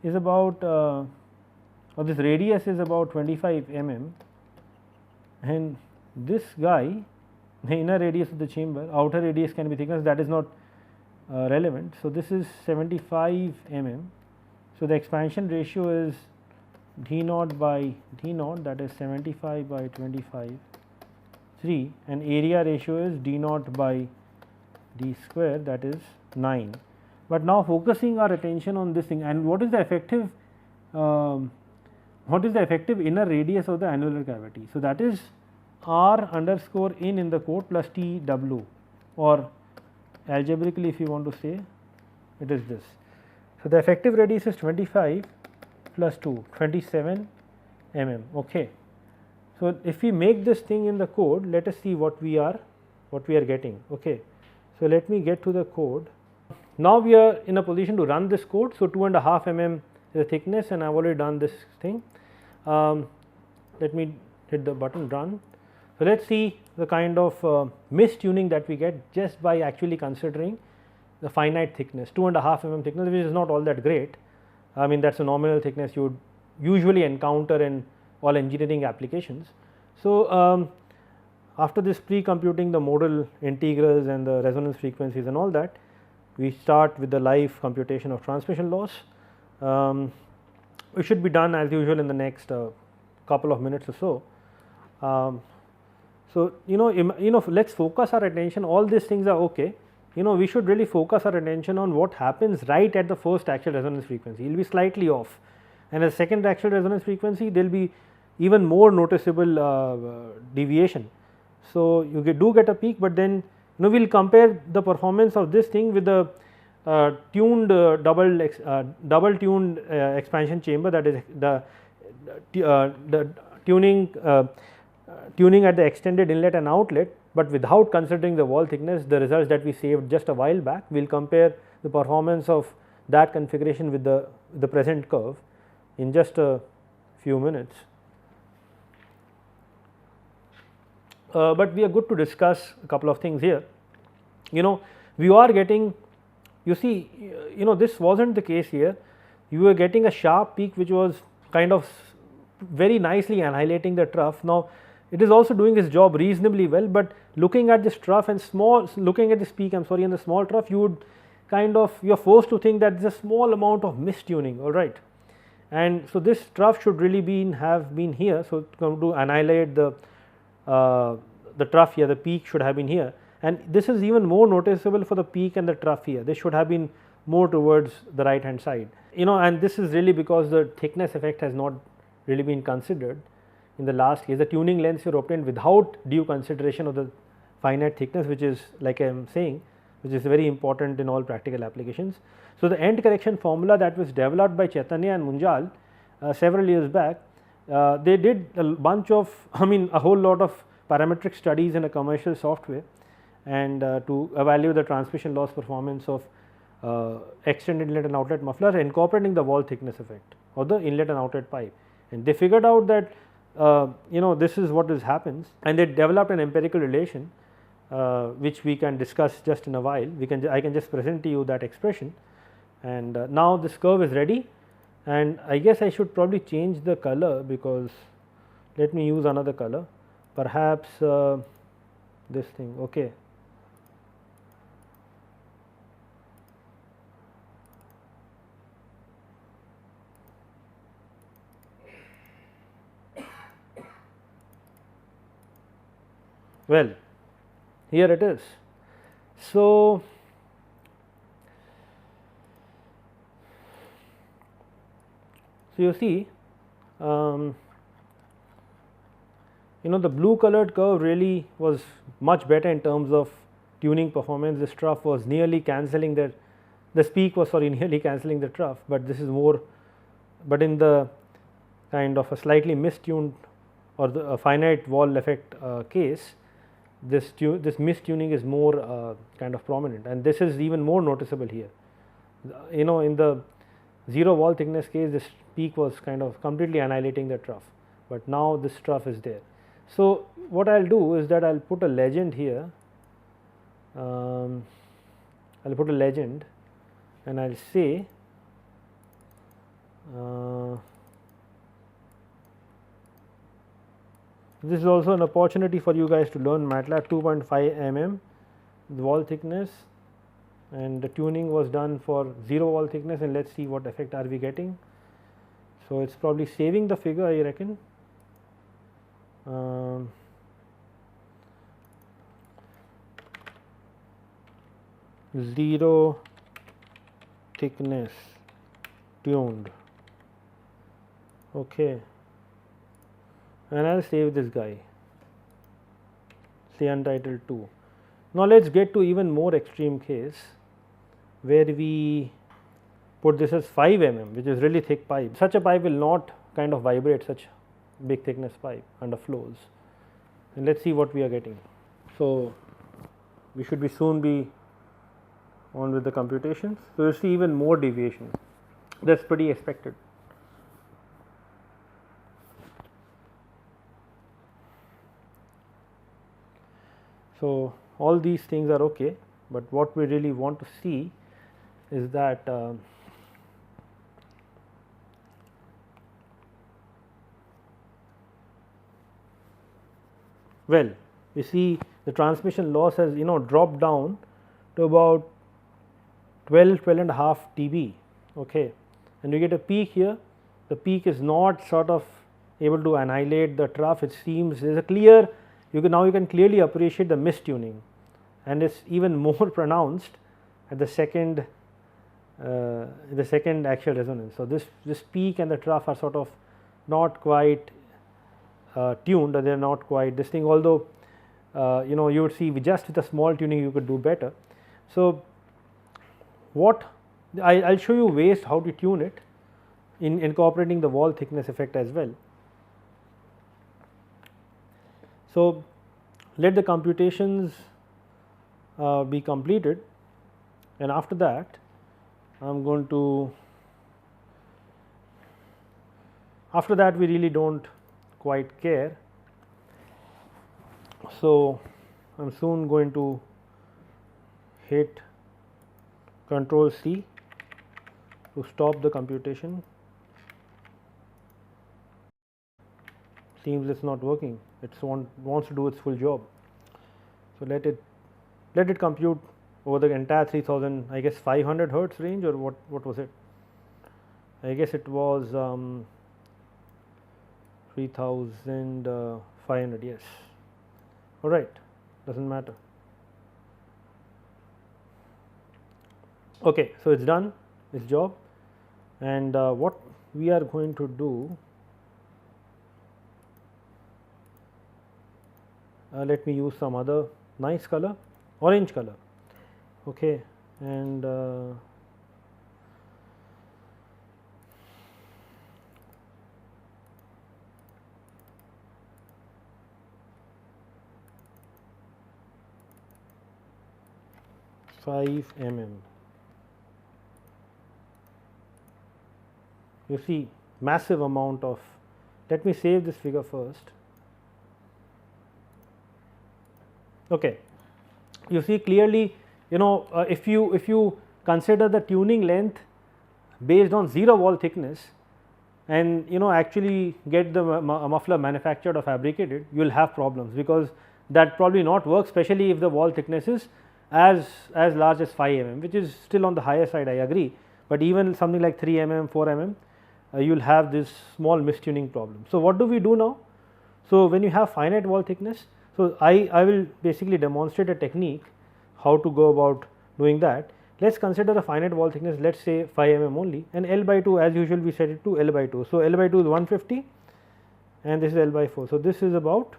Speaker 1: is about or this radius is about 25 mm, and this guy, the inner radius of the chamber, outer radius can be thickness, that is not relevant. So, this is 75 mm. So, the expansion ratio is d naught by d naught, that is 75 by 25 3, and area ratio is d naught by d square, that is 9. But now focusing our attention on this thing, and what is the effective inner radius of the annular cavity? So, that is r underscore in the code plus t w, or algebraically if you want to say, it is this. So, the effective radius is 25 plus 2, 27 okay. So, if we make this thing in the code, let us see what we are getting. Okay. So, let me get to the code. Now, we are in a position to run this code. So, 2.5 is the thickness, and I have already done this thing. Let me hit the button run. So, let us see the kind of mistuning that we get just by actually considering the finite thickness, 2.5 thickness, which is not all that great. I mean, that is a nominal thickness you would usually encounter in all engineering applications. So, after this pre-computing the modal integrals and the resonance frequencies and all that, we start with the live computation of transmission loss. We should be done as usual in the next couple of minutes or so. So, let us focus our attention, all these things are okay. We should really focus our attention on what happens right at the first axial resonance frequency. It will be slightly off, and at the second axial resonance frequency there will be even more noticeable deviation. So, you do get a peak, but then we will compare the performance of this thing with the tuned double tuned expansion chamber, that is the tuning at the extended inlet and outlet, but without considering the wall thickness. The results that we saved just a while back, we will compare the performance of that configuration with the present curve in just a few minutes. But we are good to discuss a couple of things here. We are getting, you see, this was not the case here. You were getting a sharp peak which was kind of very nicely annihilating the trough. Now, it is also doing its job reasonably well, but looking at this trough and looking at this peak, I am sorry, in the small trough, you would kind of, you are forced to think that there is a small amount of mistuning, all right. And so, this trough should really have been here. So, to annihilate the trough here, the peak should have been here, and this is even more noticeable for the peak and the trough here. This should have been more towards the right hand side, and this is really because the thickness effect has not really been considered in the last case. The tuning lengths were obtained without due consideration of the finite thickness, which is, like I am saying, which is very important in all practical applications. So, the end correction formula that was developed by Chaitanya and Munjal several years back, they did a bunch of, a whole lot of parametric studies in a commercial software, and to evaluate the transmission loss performance of extended inlet and outlet muffler incorporating the wall thickness effect or the inlet and outlet pipe, and they figured out that this is what happens, and they developed an empirical relation which we can discuss just in a while. I can just present to you that expression, and now this curve is ready, and I guess I should probably change the color, because let me use another color, perhaps this thing. Okay. Well, here it is. So, you see, the blue colored curve really was much better in terms of tuning performance. This trough was nearly cancelling the peak was nearly cancelling the trough, but this is more, but in the kind of a slightly mistuned or the finite wall effect case, this mistuning is more kind of prominent, and this is even more noticeable here. In the zero wall thickness case, this peak was kind of completely annihilating the trough, but now this trough is there. So, what I will do is that I will put a legend here, I will put a legend, and I will say this is also an opportunity for you guys to learn MATLAB 2.5 the wall thickness, and the tuning was done for zero wall thickness, and let us see what effect are we getting. So, it is probably saving the figure, I reckon. Zero thickness tuned, okay, and I will save this guy, say Untitled 2. Now, let us get to even more extreme case where we put this as 5 mm, which is really thick pipe. Such a pipe will not kind of vibrate such big thickness pipe under flows, and let us see what we are getting. So, we should be soon be on with the computations. So, you see even more deviation, that is pretty expected. So, all these things are okay, but what we really want to see is that well, you see the transmission loss has dropped down to about 12.5 dB, okay, and you get a peak here. The peak is not sort of able to annihilate the trough. It seems there is a clear, you can clearly appreciate the mistuning, and it is even more pronounced at the second axial resonance. So, this peak and the trough are sort of not quite tuned, or they are not quite this thing, although you would see just with a small tuning you could do better. So, what I will show you ways how to tune it in incorporating the wall thickness effect as well. So, let the computations be completed, and after that I am going to, after that we really do not quite care. So, I am soon going to hit Control C to stop the computation. Seems it is not working, it wants to do its full job. So, let it compute over the entire 3000, I guess 500 hertz range, or what was it? I guess it was 3500, yes, alright, does not matter. Okay, so it is done its job, and what we are going to do, let me use some other nice color, orange color, okay, and five mm. You see massive amount of, let me save this figure first. Okay. You see clearly, if you consider the tuning length based on 0 wall thickness, and actually get the muffler manufactured or fabricated, you will have problems, because that probably not work, especially if the wall thickness is as large as 5 mm, which is still on the higher side, I agree, but even something like 3 mm, 4 mm, you will have this small mistuning problem. So, what do we do now? So, when you have finite wall thickness, so I will basically demonstrate a technique how to go about doing that. Let us consider a finite wall thickness, let us say 5 mm only, and L by 2 as usual we set it to L by 2. So, L by 2 is 150 and this is L by 4. So, this is about,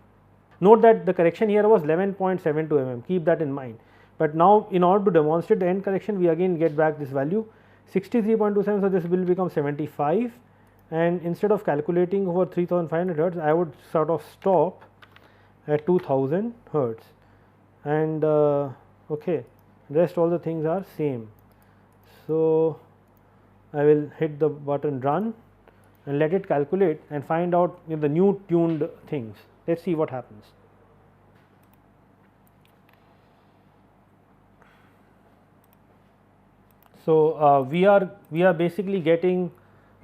Speaker 1: note that the correction here was 11.72 mm, keep that in mind, but now in order to demonstrate the end correction we again get back this value 63.27. So, this will become 75, and instead of calculating over 3500 hertz I would sort of stop at 2000 hertz, and okay, rest all the things are same. So, I will hit the button run and let it calculate and find out the new tuned things. Let us see what happens. So, we are basically getting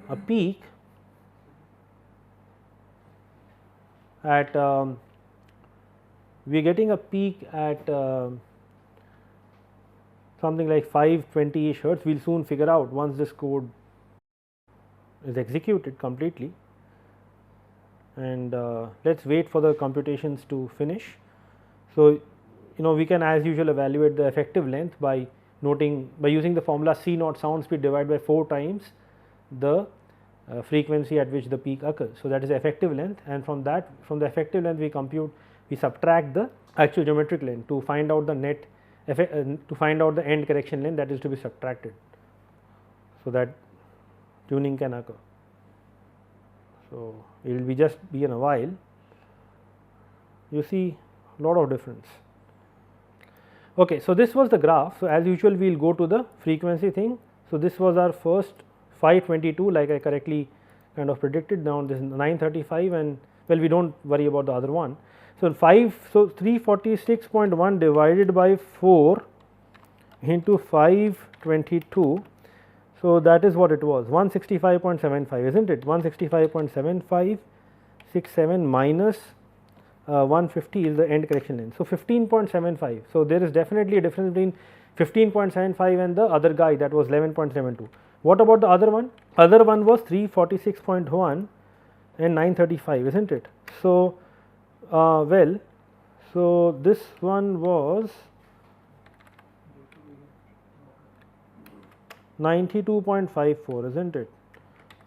Speaker 1: a peak at we are getting a peak at something like 520 ish hertz. We will soon figure out once this code is executed completely, and let us wait for the computations to finish. So, we can as usual evaluate the effective length by using the formula C naught sound speed divided by 4 times the frequency at which the peak occurs. So, that is the effective length, and from the effective length we subtract the actual geometric length to find out the net to find out the end correction length that is to be subtracted, so that tuning can occur. So, it will just be in a while. You see a lot of difference. Okay, so this was the graph. So, as usual we will go to the frequency thing. So, this was our first 522 like I correctly kind of predicted. Now, this is 935, and well, we do not worry about the other one. So, 346.1 divided by 4 into 522. So, that is what it was, 165.75, isn't it? 165.7567 minus 150 is the end correction length. So, 15.75. So, there is definitely a difference between 15.75 and the other guy, that was 11.72. What about the other one? Other one was 346.1 and 935, isn't it? So, well, so this one was 92.54, isn't it?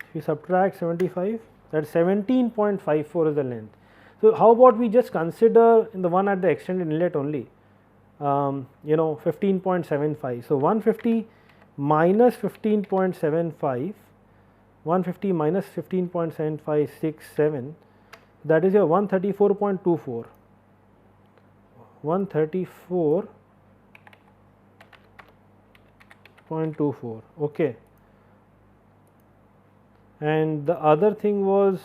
Speaker 1: If you subtract 75, that is 17.54 is the length. So, how about we just consider in the one at the extended inlet only, 15.75. So, 150 minus 15.75, 150 minus 15.7567, that is your 134.24, 134.24, okay. And the other thing was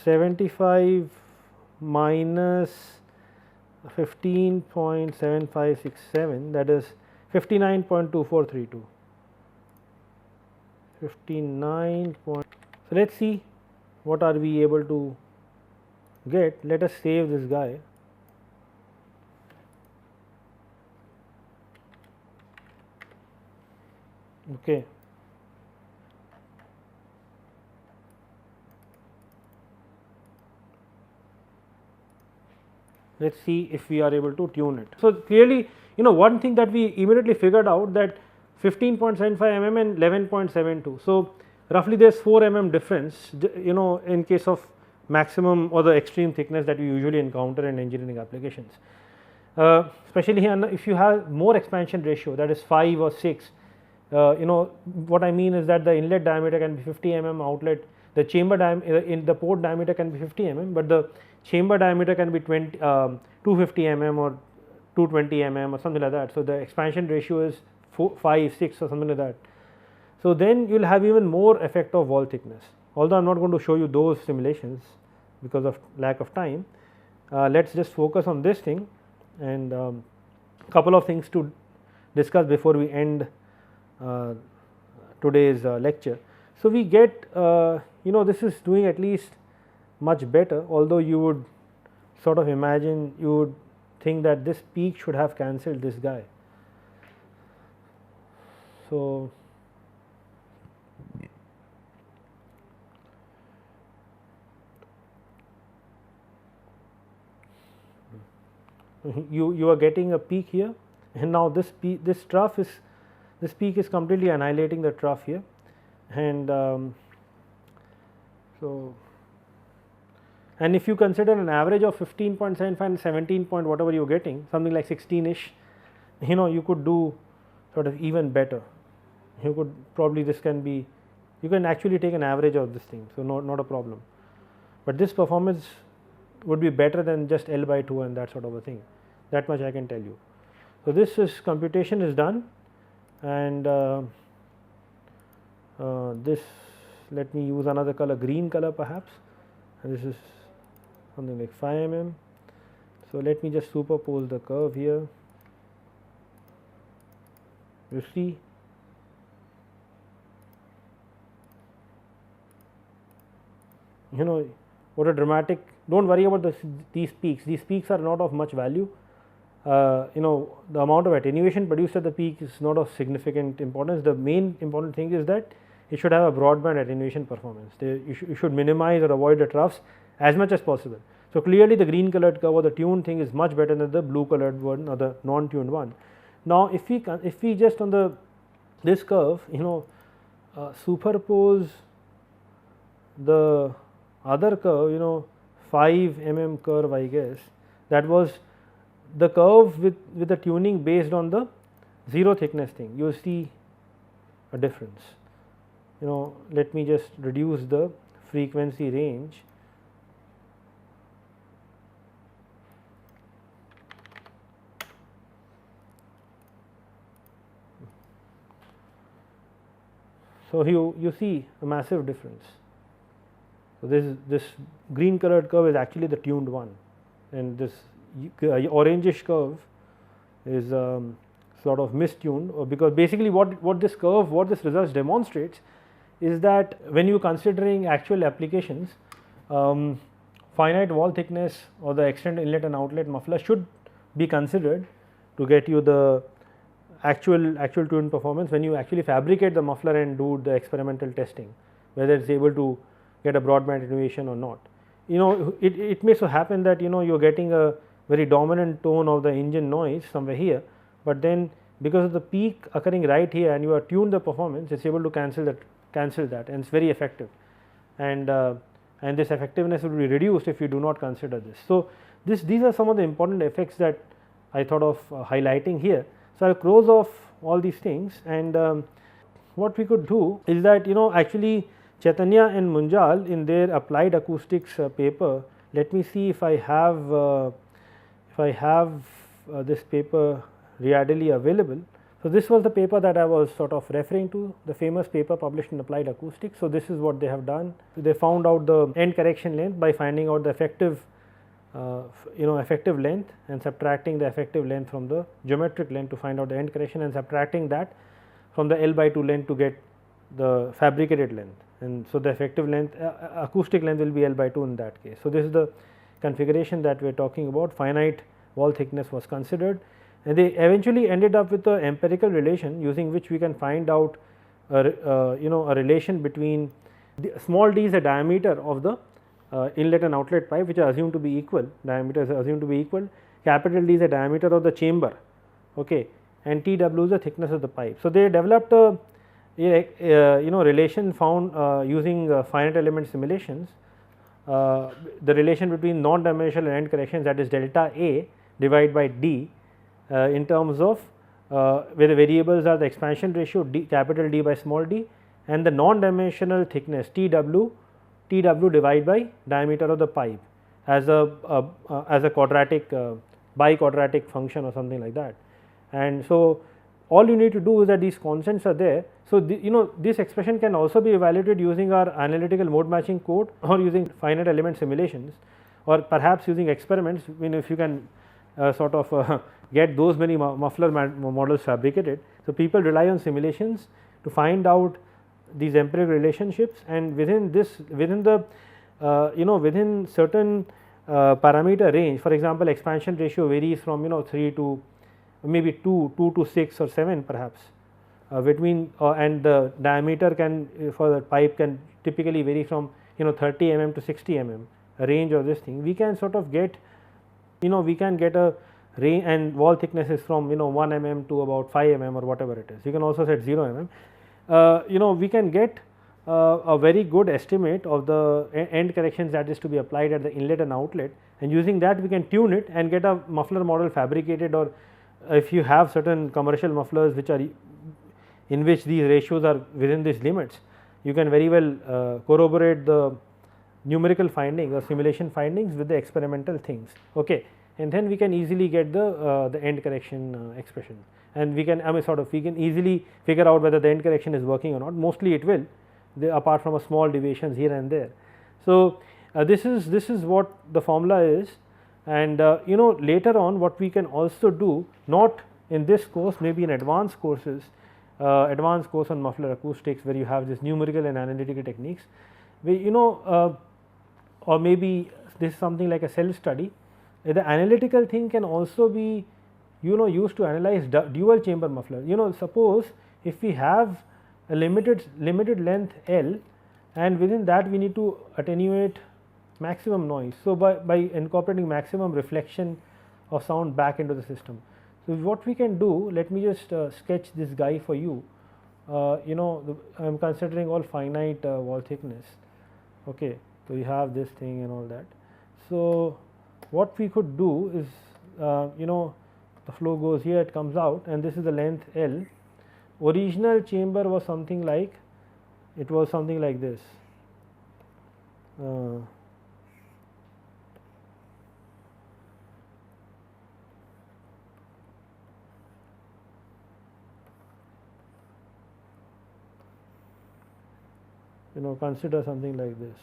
Speaker 1: 75 minus 15.7567, that is 59.2432, 59. So, let us see what are we able to get. Let us save this guy. Okay. Let us see if we are able to tune it. So, clearly one thing that we immediately figured out, that 15.75 mm and 11.72. So, roughly there is 4 mm difference in case of maximum or the extreme thickness that we usually encounter in engineering applications. Especially if you have more expansion ratio, that is 5 or 6, what I mean is that the inlet diameter can be 50 mm, outlet, the chamber diameter in the port diameter can be 50 mm, but the chamber diameter can be 250 mm or 220 mm or something like that. So, the expansion ratio is 5, 6 or something like that. So, then you will have even more effect of wall thickness, although I am not going to show you those simulations because of lack of time. Let us just focus on this thing, and couple of things to discuss before we end today's lecture. So, we get this is doing at least much better, although you would sort of imagine, you would think that this peak should have cancelled this guy. So, you are getting a peak here, and now this peak is completely annihilating the trough here, and so, and if you consider an average of 15.75 and 17 point whatever you are getting, something like 16ish, you could do sort of even better. You could probably, this can be, you can actually take an average of this thing, so not a problem, but this performance would be better than just L by 2 and that sort of a thing, that much I can tell you. So, this is computation is done, and this, let me use another color, green color perhaps, and this is something like 5 mm. So, let me just superpose the curve here. You see, what a dramatic, do not worry about these peaks are not of much value. The amount of attenuation produced at the peak is not of significant importance. The main important thing is that it should have a broadband attenuation performance. You should minimize or avoid the troughs as much as possible. So, clearly the green colored curve or the tuned thing is much better than the blue colored one or the non tuned one. Now, if we just on this curve superpose the other curve 5 mm curve, I guess that was the curve with the tuning based on the 0 thickness thing, you will see a difference. Let me just reduce the frequency range. So, you see a massive difference. So, this green colored curve is actually the tuned one, and this orangish curve is sort of mistuned, because basically what this results demonstrates is that when you considering actual applications, finite wall thickness or the extended inlet and outlet muffler should be considered to get you the actual tuned performance when you actually fabricate the muffler and do the experimental testing, whether it is able to get a broadband attenuation or not. It may so happen that you are getting a very dominant tone of the engine noise somewhere here, but then because of the peak occurring right here and you are tuned the performance, it is able to cancel that, and it is very effective, and this effectiveness will be reduced if you do not consider this. So, these are some of the important effects that I thought of highlighting here. So, I will close off all these things, and what we could do is that actually Chaitanya and Munjal in their applied acoustics paper, let me see if I have this paper readily available. So, this was the paper that I was sort of referring to, the famous paper published in Applied Acoustics. So, this is what they have done. They found out the end correction length by finding out the effective effective length and subtracting the effective length from the geometric length to find out the end correction, and subtracting that from the L/2 length to get the fabricated length. And so, the effective length acoustic length will be L/2 in that case. So, this is the configuration that we are talking about. Finite wall thickness was considered, and they eventually ended up with an empirical relation using which we can find out a relation between small d is the diameter of the inlet and outlet pipe, which are assumed to be equal, diameter is assumed to be equal, capital D is the diameter of the chamber, okay, and Tw is the thickness of the pipe. So, they developed a relation found using finite element simulations, the relation between non-dimensional end corrections, that is delta A divided by D in terms of where the variables are the expansion ratio D, capital D by small d, and the non-dimensional thickness Tw divided by diameter of the pipe as a quadratic biquadratic function or something like that. And so, all you need to do is that these constants are there. So, this expression can also be evaluated using our analytical mode matching code or using finite element simulations, or perhaps using experiments. If you can sort of get those many muffler models fabricated. So, people rely on simulations to find out these empirical relationships, and within the within certain parameter range, for example, expansion ratio varies from 3 to maybe 2 to 6 or 7 perhaps between and the diameter can for the pipe can typically vary from 30 mm to 60 mm, a range of this thing. We can sort of get we can get a range, and wall thickness is from 1 mm to about 5 mm or whatever it is. You can also set 0 mm. We can get a very good estimate of the end corrections that is to be applied at the inlet and outlet, and using that we can tune it and get a muffler model fabricated, or if you have certain commercial mufflers which are in which these ratios are within these limits, you can very well corroborate the numerical findings or simulation findings with the experimental things, okay, and then we can easily get the end correction expression, and we can we can easily figure out whether the end correction is working or not. Mostly it will, apart from a small deviations here and there. So, this is what the formula is, and later on what we can also do, not in this course, maybe in advanced courses, advanced course on muffler acoustics, where you have this numerical and analytical techniques, where or maybe this is something like a self study. The analytical thing can also be used to analyze dual chamber muffler. Suppose if we have a limited length L, and within that we need to attenuate maximum noise. So, by incorporating maximum reflection of sound back into the system. So, what we can do, let me just sketch this guy for you. I am considering all finite wall thickness. Okay. So, you have this thing and all that. So, what we could do is the flow goes here, it comes out, and this is the length L. Original chamber was something like, it was something like this. Consider something like this.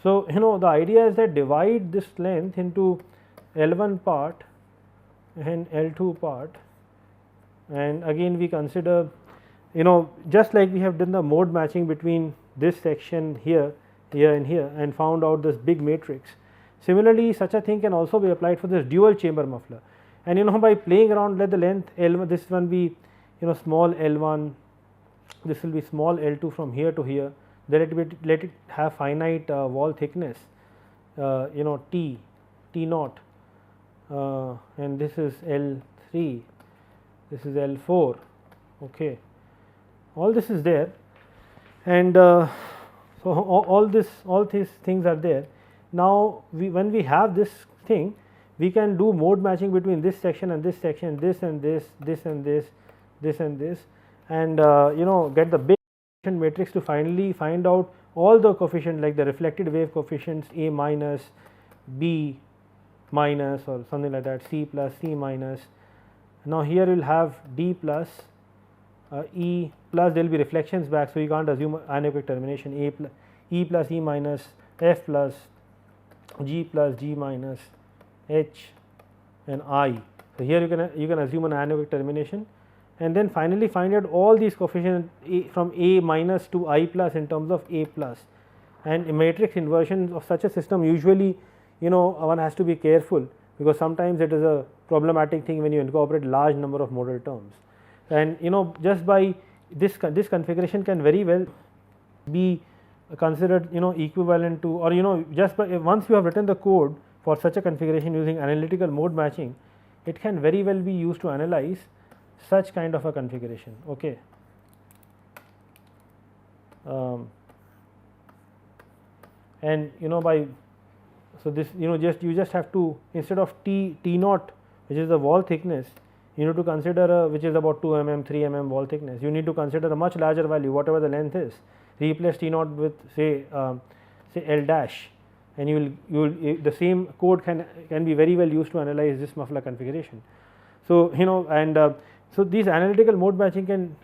Speaker 1: So, the idea is that divide this length into L1 part and L2 part, and again we consider, just like we have done the mode matching between this section here, here and here, and found out this big matrix. Similarly, such a thing can also be applied for this dual chamber muffler, and by playing around, let the length L1, this one be small L1, this will be small L2 from here to here, then let it have finite wall thickness, T naught, and this is L3, this is L4, okay. All this is there, and so all these things are there. Now, when we have this thing, we can do mode matching between this section and this section, this and this, this and this, this and this, and get the big matrix to finally find out all the coefficients, like the reflected wave coefficients A minus, B minus, or something like that, C plus, C minus. Now, here you will have D plus, E plus, there will be reflections back, so you can't assume anechoic termination, E plus, E minus, F plus, G plus, G minus, H and I. So, here you can assume an anechoic termination, and then finally find out all these coefficients from A minus to I plus in terms of A plus, and a matrix inversion of such a system, usually one has to be careful, because sometimes it is a problematic thing when you incorporate large number of modal terms, and just by this configuration can very well be considered equivalent to, or just by once you have written the code for such a configuration using analytical mode matching, it can very well be used to analyze such kind of a configuration. Okay. And by, so this you just have to, instead of T naught, which is the wall thickness, you need to consider which is about 2 mm, 3 mm wall thickness. You need to consider a much larger value, whatever the length is. Replace T naught with say L dash, and you will the same code can be very well used to analyze this muffler configuration. So, and so these analytical mode matching can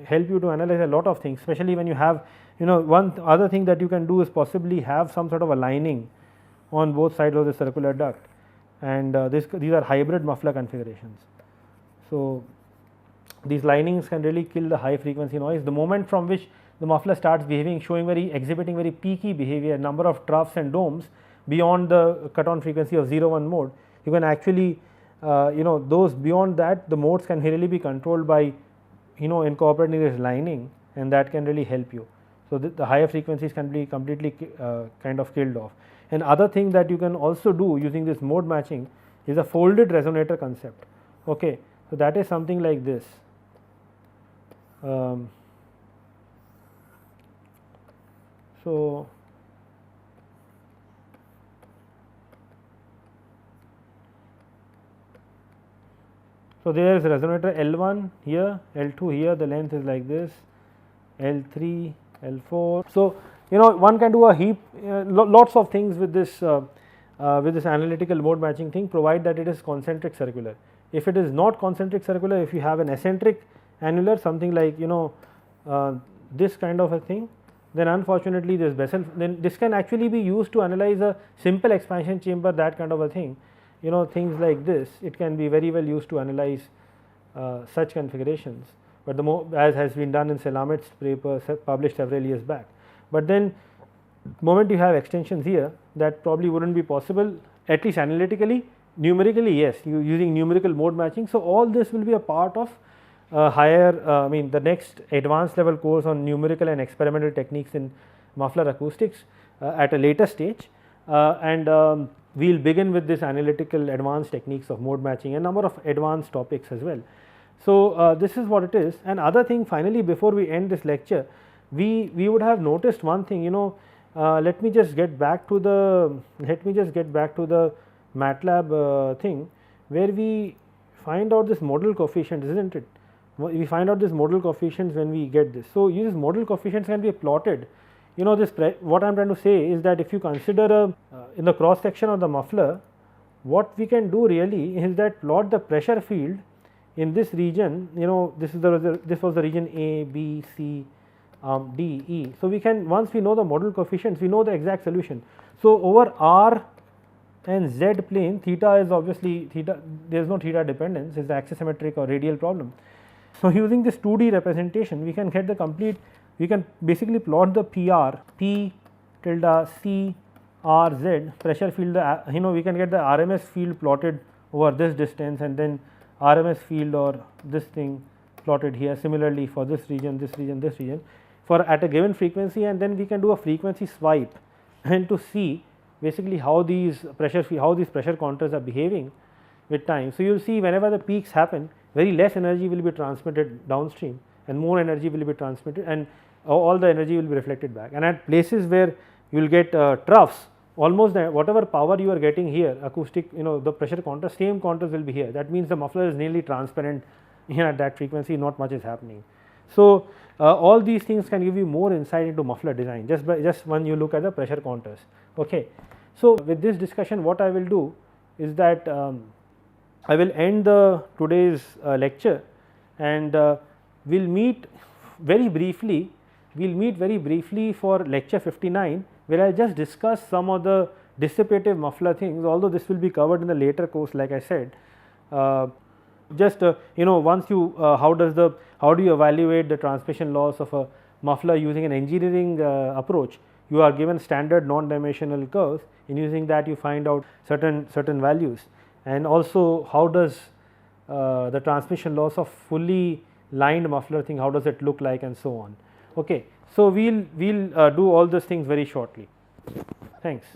Speaker 1: help you to analyze a lot of things, especially when you have, one other thing that you can do is possibly have some sort of a lining on both sides of the circular duct, and these are hybrid muffler configurations. So, these linings can really kill the high frequency noise. The moment from which the muffler starts exhibiting very peaky behavior, number of troughs and domes beyond the cut-on frequency of 0-1 mode, you can actually those beyond that, the modes can really be controlled by incorporating this lining, and that can really help you. So, the higher frequencies can be completely kind of killed off. And other thing that you can also do using this mode matching is a folded resonator concept. Okay. So, that is something like this. So, there is resonator L1 here, L2 here, the length is like this, L3, L4. So, one can do a heap, lots of things with this analytical mode matching thing, provide that it is concentric circular. If it is not concentric circular, if you have an eccentric annular, something like this kind of a thing, then unfortunately this vessel, then this can actually be used to analyze a simple expansion chamber, that kind of a thing. Things like this, it can be very well used to analyze such configurations, but as has been done in Salamet's paper published several years back. But then moment you have extensions here, that probably would not be possible, at least analytically. Numerically, yes, you using numerical mode matching. So, all this will be a part of higher I mean the next advanced level course on numerical and experimental techniques in muffler acoustics at a later stage, and we will begin with this analytical advanced techniques of mode matching and number of advanced topics as well. So, this is what it is. And other thing, finally, before we end this lecture, we would have noticed one thing, let me just get back to the MATLAB thing, where we find out this modal coefficient, isn't it? We find out this modal coefficients when we get this. So, these modal coefficients can be plotted. What I am trying to say is that if you consider in the cross section of the muffler, what we can do really is that plot the pressure field in this region. This was the region A, B, C, D, E. So, we can, once we know the modal coefficients, we know the exact solution. So, over R and Z plane, theta is obviously there is no theta dependence, it is the axisymmetric or radial problem. So, using this 2D representation, we can get the complete, we can basically plot the PR, P tilde C R Z pressure field, we can get the RMS field plotted over this distance, and then RMS field or this thing plotted here, similarly for this region, this region, this region for at a given frequency, and then we can do a frequency swipe and to see basically how these pressure contours are behaving with time. So, you will see whenever the peaks happen, very less energy will be transmitted downstream and more energy will be transmitted, and all the energy will be reflected back. And at places where you will get troughs, almost whatever power you are getting here, acoustic, the pressure contour, same contours will be here. That means the muffler is nearly transparent here at that frequency, not much is happening. So, all these things can give you more insight into muffler design just when you look at the pressure contours. Okay. So, with this discussion, what I will do is that I will end today's lecture, and we will meet very briefly. We will meet very briefly for lecture 59, where I will just discuss some of the dissipative muffler things, although this will be covered in the later course, like I said. Once you how do you evaluate the transmission loss of a muffler using an engineering approach? You are given standard non-dimensional curves, and using that you find out certain values, and also how does the transmission loss of fully lined muffler thing, how does it look like, and so on. Okay. So, we will do all those things very shortly. Thanks.